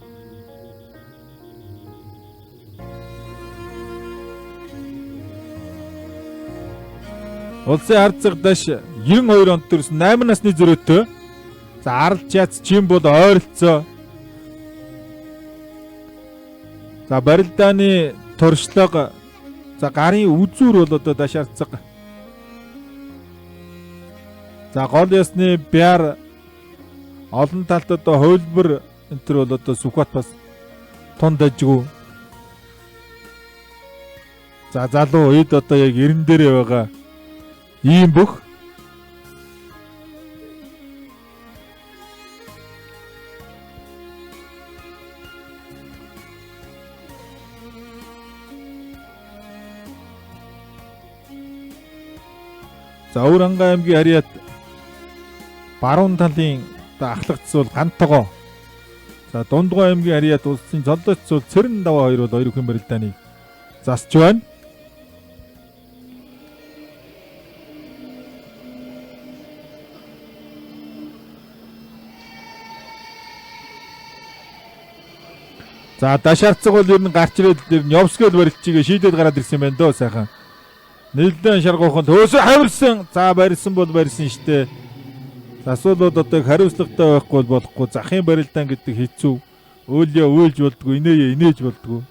Улсын ард зэг даш 92 онд төрсэн 8 насны зөрөөтэй. За арал чац Чимбод ойролцоо. За барилдааны туршлага за гарын үзүүр бол одоо дашаарцаг. За гол ясны бяар олон талд одоо хөвлбөр энэ төр бол одоо Сүхбат бас тунд ажгүй. За залуу үед одоо яг 90 дээрээ байгаа ийм бүх за Өвранга аймгийн харьяат баруун талын ахлагц бол Гантогоо. За Дундгой аймгийн харьяат улсын золдоч цул Цэрэн даваа 2 бол 2 бүхэн барилдааныг засч байна. За дашаарцаг бол ер нь гарч ирээд ер нь Явскөл барилчийг шийдээд гараад ирсэн байна дөө сайхан. Нэлээд шаргуухан төөсөө хавирсан. За барьсан бол барьсан штэ. Асуудлууд одоо хариуцлагатай байхгүй бол болохгүй. Захын барилдаан гэдэг хэцүү. Өөлөө өөлж болдгоо, инээе инээж болдгоо.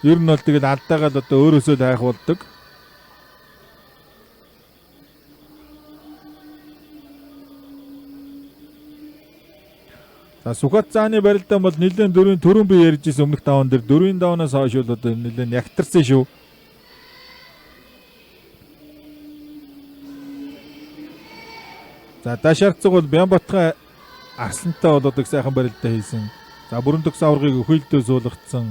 Ер нь бол тэгэл алдаагаа л одоо өөрөөсөө хайх болдог. За Сүхбат зааны барилдаан бол нэлээд дөрвийн төрөн би ярьж ирсэн өмнөх даван дээр дөрвийн давнаас хойш бол одоо нэлээд ягтарсан шүү. За дашаарцаг бол Бямбатхай Арслантай болоод их сайхан барилдаа хийсэн. За бүрэн төгс аваргыг өхөөлдөө суулгацсан.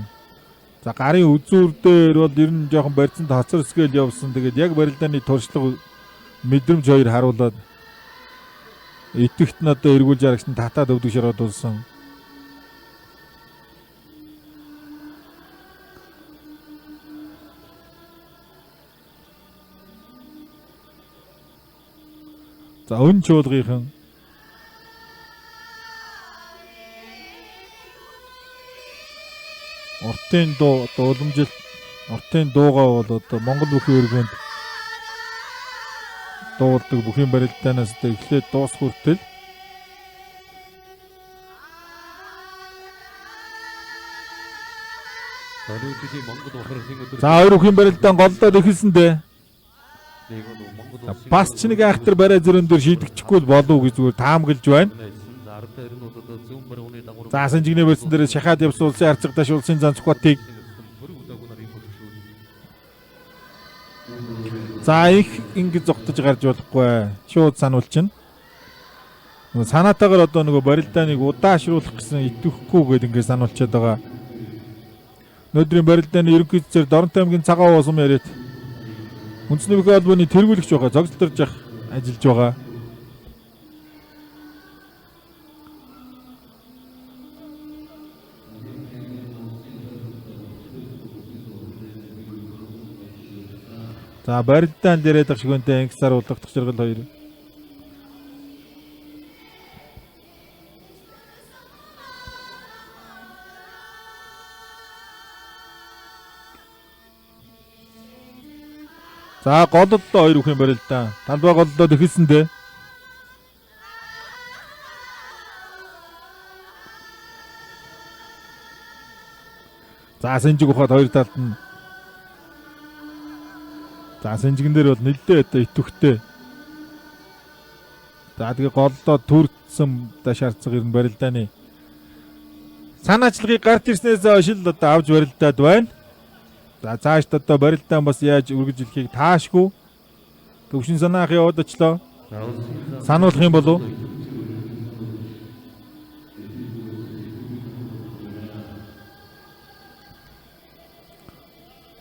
За гарын үзүүр дээр бол ер нь жоохон барьцанд хоцор скэл явсан. Тэгээд яг барилдааны туршлага мэдрэмж хоёр харуулад итгэвт нь одоо эргүүлж арагч нь татаад өвдөг шороод улсан. За өн чуулгынхан Уртын дуу одоо уламжил уртын дуугаа бол одоо Монгол бүхэн өргөнд дуулдаг бүхэн барилдаанаас эхлээд дуусах хүртэл за 2 бүхэн барилдаан голдоод эхэлсэндээ бас ч нэг айхтар барай зөрөн дээр шийдэгчихгүй болов гэж зүгээр таамаглаж байна. За санжигнээ барьсан дээрээ шахаад явсан улсын арцаг даш улсын зан Сүхбатыг за их ингэ зогтож гарч болохгүй. Шууд сануулчихна. Санаатаагаар одоо нөгөө барилдааныг удаашруулах гэсэн итгэхгүй гэдэг ингэ сануулчихад байгаа. Өнөөдрийн барилдааны ерөнхий цэцэр Доронтой аймгийн цагаан уусам яриад үндэсний бүхэн албаны тэргүүлэгч байгаа, зогсдорж явах ажиллаж байгаа. За барилдаан дээрээ дах шигэнтэй ангисаар улгах жаргал 2. За голдоо 2 бүхэн барилдаан. Талбай голдоод эхэлсэндээ за сэнжиг ухаад 2 талд нь за сэнжигэн дээр бол нэлээд одоо итвэхтэй. За тэгээ голдоо төрсөн дашаарцаг ирэн барилдааны санаачлагыг гарт ирснээс хойш л одоо авж барилдаад байна. За цааш одоо барилдаан бас яаж үргэлжлэхийг таашгүй. Төвшин санаах яваад очлоо. Сануулах юм болов уу?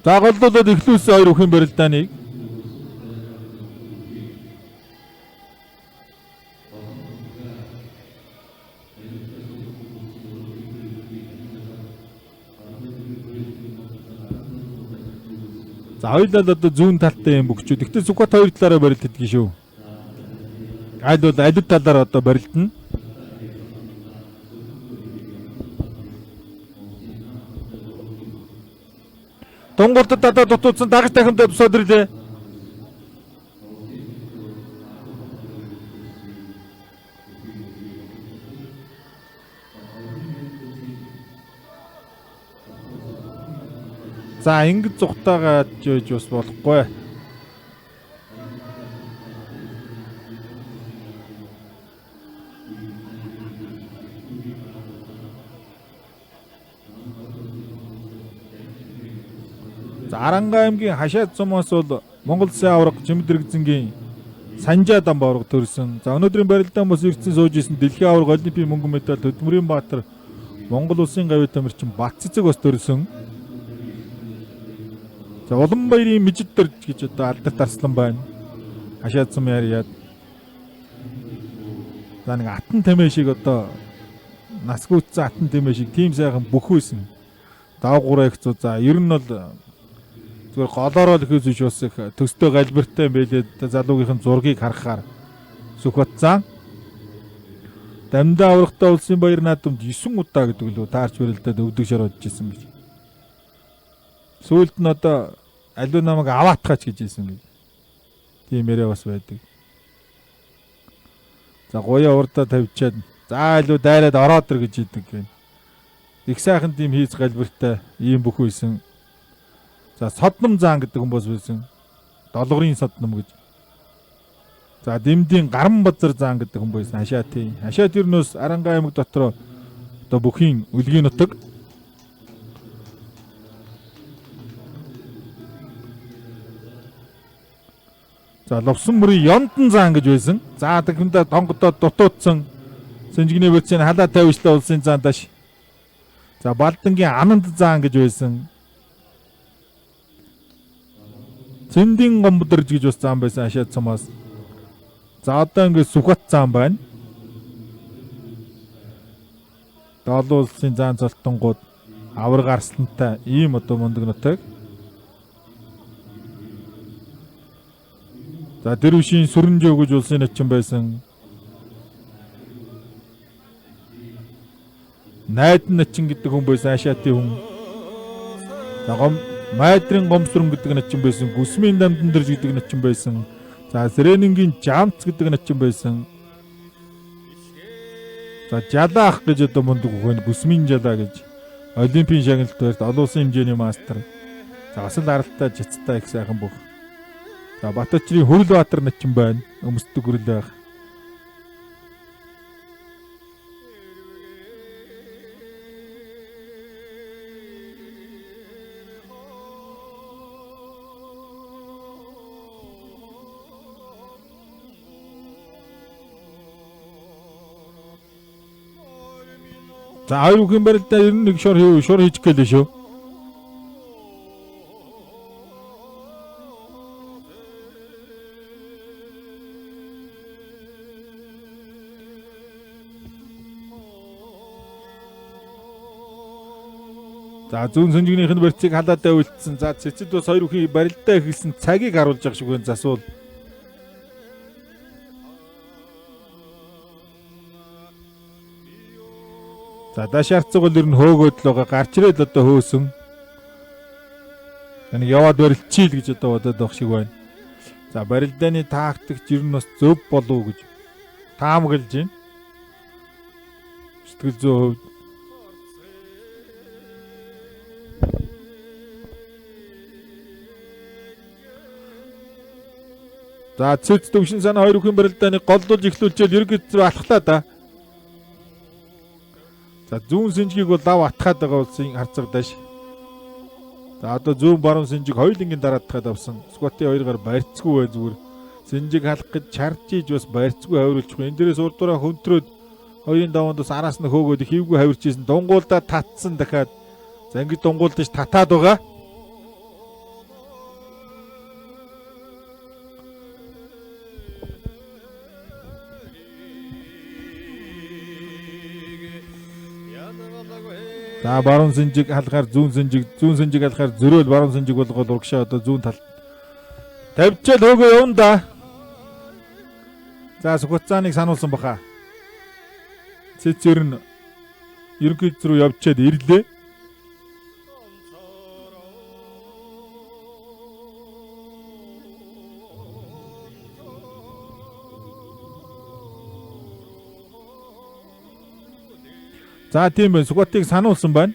За голдоод эхлүүлсэн 2 бүхэн барилдааныг За хоёулаа л одоо зүүн талтай юм бөхчүүд. Гэхдээ Сүхбат хоёр талаараа барилт хийдэг шүү. Аль бол аль талаар одоо барилдана. Тунгалд дадаа дутуудсан дагаж дахиндаа тусаад ирлээ. За ингэж зүгтаагаа жиж бас болохгүй. За Аранга аймгийн хашаад цумаас бол Монгол Улсын авраг Жимдэрэгзэнгийн Санжаа Дамба авраг төрсөн. За өнөөдрийн барилдаан бас ирсэн сууж исэн дэлхийн авраг олимпийн мөнгөн медаль Хөдөлмөрийн Баатар Монгол Улсын гавь тамирчин Батцэцэг бас төрсөн. За Уланбаярын Мижид дөрж гэж одоо Алдарт Арслан байна. Хашаад цум яриад. За нэг атан тамэ шиг одоо насгүйцсэн атан тамэ шиг тийм сайхан бүхвэсэн. Даагуураа их зүү. За ер нь бол зүгээр голоороо л ихээс биш бас их төстэй галбиртай байлээ. Залуугийнхэн зургийг харахаар Сүхбат. Дамдаа аврагтай Улсын баяр наадамд 9 удаа гэдэг лөө таарч барилдаад өвдөг шороод ижсэн гэж. Сүүлд нь одоо аливаа намайг аваатгаач гэж хэлсэн гэж. Тийм яриа бас байдаг. За гоёо урдаа тавьчаад за аливаа дайраад ороод ир гэж хэлдэг гэн. Их сайхан тийм хийц галбиртай ийм бүхвэсэн. За содном заан гэдэг хүмүүс байсан. Долгорын содном гэж. За Дэмдийн Гаран Базар заан гэдэг хүн байсан. Хашаатын. Хашаат ернөөс Аранга аймаг дотор одоо бүхийн үлгийн нутаг. За Ловсон мөрийн Ёндон заан гэж байсан. За тэгэхэндээ тонгодод дутуудсан Сэнжигний бэрцэн халаа тавьжтай улсын заан даш. За Балдангийн Ананд заан гэж байсан. Цэндийн гомбодорж гэж бас заан байсан хашаад цумаас. За одоо ингээд Сүхбат заан байна. Долоо улсын заан цолтонгууд авраг арслантай ийм одоо мундаг нутаг. За Дэрвшийн Сүрэнжөө гэж улсын начин байсан. Найдан начин гэдэг хүн байсан хашаатын хүн. За Майдрын гомсрон гэдэг начин байсан. Гүсмийн дамдан дэрж гэдэг начин байсан. За Сэрэнингийн Жамц гэдэг начин байсан. За Жалаах гэж одоо мундаг хүн Гүсмийн Жалаа гэж олимпийн шагналт барьт олон улсын хэмжээний мастер. За бас л аралтай жицтай их сайхан бүх. За Батбаатарын Хөрөлбаатар начин байна. Өмсдөг гүрэл байх. За хоёр бүхэн барилдаа ер нь нэг шор хийж гэлээ шүү. За зүүн Сэнжигнийх нь барьцыг халаадаа үлдсэн. За цэцэд бас хоёр бүхэн барилдаа эхэлсэн цагийг харуулж байгаа шиг байна засвал. За дашаарцаг бол ер нь хөөгөөд л байгаа. Гарч ирээд одоо хөөсөн. Энийг яваад барилчийл гэж одоо бодоод байх шиг байна. За барилдааны тактикч ер нь бас зөв болов гэж таамаглаж байна. Сэтгэл зүйн хувьд. За цэц төвшин санаа хоёр бүхэн барилдааны голдуулж эхлүүлчихэл ерөнхийдөө алхлаа да. За зүүн Сэнжгийг бол лав атгаад байгаа улсын харцаг дааш. За одоо зүүн баруун Сэнжиг хоёулангийн дараатахад авсан. Сүхбатын хоёроор барьцгүй бай зүгээр. Сэнжиг халах гэж чарчиж бас барьцгүй хавруулчих. Энэ дээрээс урдураа хөнтрөөд хоёрын даванд бас араас нь хөөгөөд хийвгүй хавирчижсэн. Дунгуулдаа татсан дахиад. За ингэж дунгуулдаж татаад байгаа. За баруун сэнжиг халахаар зүүн сэнжиг халахаар зөрөөл баруун сэнжиг болгоод урагшаа одоо зүүн талд тавьчаал хөөгөө явна да. За Сүхбаатарыг сануулсан баха. Цэцэр нь ерөнхийд рүү явчаад ирлээ. За тийм байна. Сүхбаатарыг сануулсан байна.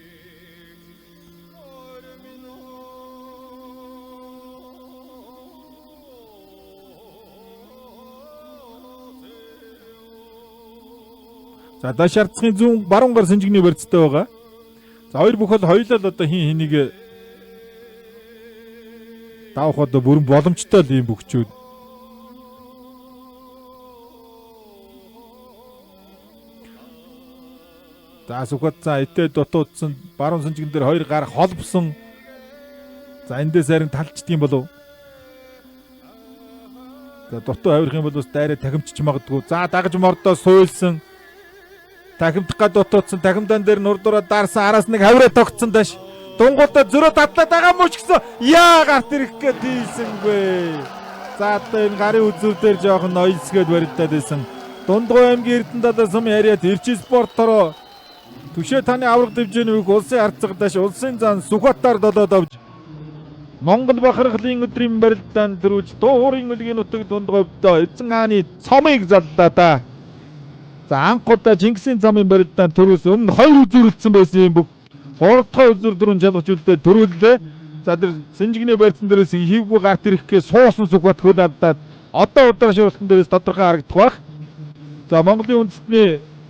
За Дашардцгийн зүүн баруун гар сэнжигний барьцтай байгаа. За хоёр бүхэл хоёулаа л одоо хин хэнийг давах одоо бүрэн боломжтой л юм бөхчүүд. За Сүхбаатар этэ дутуудсан баруун сэнжигэн дээр хоёр гар холбосон. За эндээс харин талчдаг юм болов. За дутуу авирах юм бол бас дайраа тахимчж магадгүй. За дагаж мордоо суйлсан. Тахимдах гад дутуудсан тахимдан дээр нур дураа даарсан араас нэг хавраа тогтсон даш. Дунгуудаа зөрөө татлаад байгаа мөч гэсэн. Яа гарт ирэх гээд ийсэнгүй. За одоо энэ гарын үзүүр дээр жоохон ноёлсгээд баригдаад байсан. Дундгой аймгийн Эрдэнэт сум яриад Ирчи спортороо түшээ таны авраг дэвжээний үг улсын харцагдаш улсын зан Сүхбаатар додоод авч Монгол бахархлын өдрийн барилдаанд төрүүлж дуурын үлгийн нутаг дундгойдоо эзэн хааны цомыг заллаа да. За анхудаа Чингисийн замын барилдаанд төрүүлс өмнө 2 үзүүр үлдсэн байсан юм бүх. 3 дахь үзүүр дөрөв жалгаж үлдээ төрүүллээ. За тэр сэнжигний барьсан дээрээс хивгүй гарт ирэхгээ суусан Сүхбаатар хөл алдаад одоо удаашруулсан дээрээс тодорхой харагдах байх. За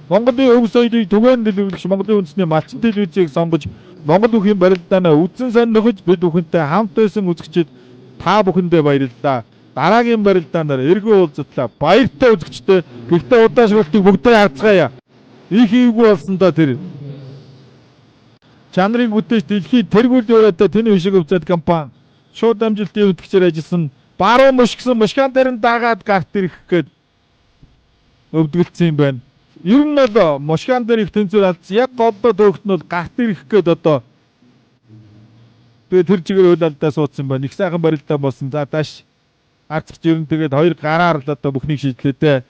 Монголын өв соёлыг түгээн дэлгэрүүлэгч Монголын үндэсний малчин телевизийг сонгож Монгол бүхийн барилдаанаа үдсэн сонирхож бид бүхэнтэй хамт байсан үзэгчид та бүхэндээ баярлалаа. Дараагийн барилдаанаар эргүү уулзтлаа. Баяртай үзэгчтэй. Гэхдээ удаашруултыг бүгдээ харцгаая. Их хийвгүй болсон да тэр. Чанарын бүтээч дэлхийд тэргүүл өрөөдөө тэний өшиг өвцөд компани шууд амжилтын үтгэгчээр ажилласан баруун мушгсан мушгаан дээр нь дагаад гарт ирэх гээд өвдгөлцсөн юм байна. Ер нь бол мушгаан дээр их тэнцвэр алдсан. Яг одоо төөгт нь бол гарт ирэх гээд одоо тэр чигээр үйл алдаа суудсан байна. Их сайхан барилдаа болсон. За тааш арцч ер нь тэгээд хоёр гараар л одоо бүхнийг шийдлээ те.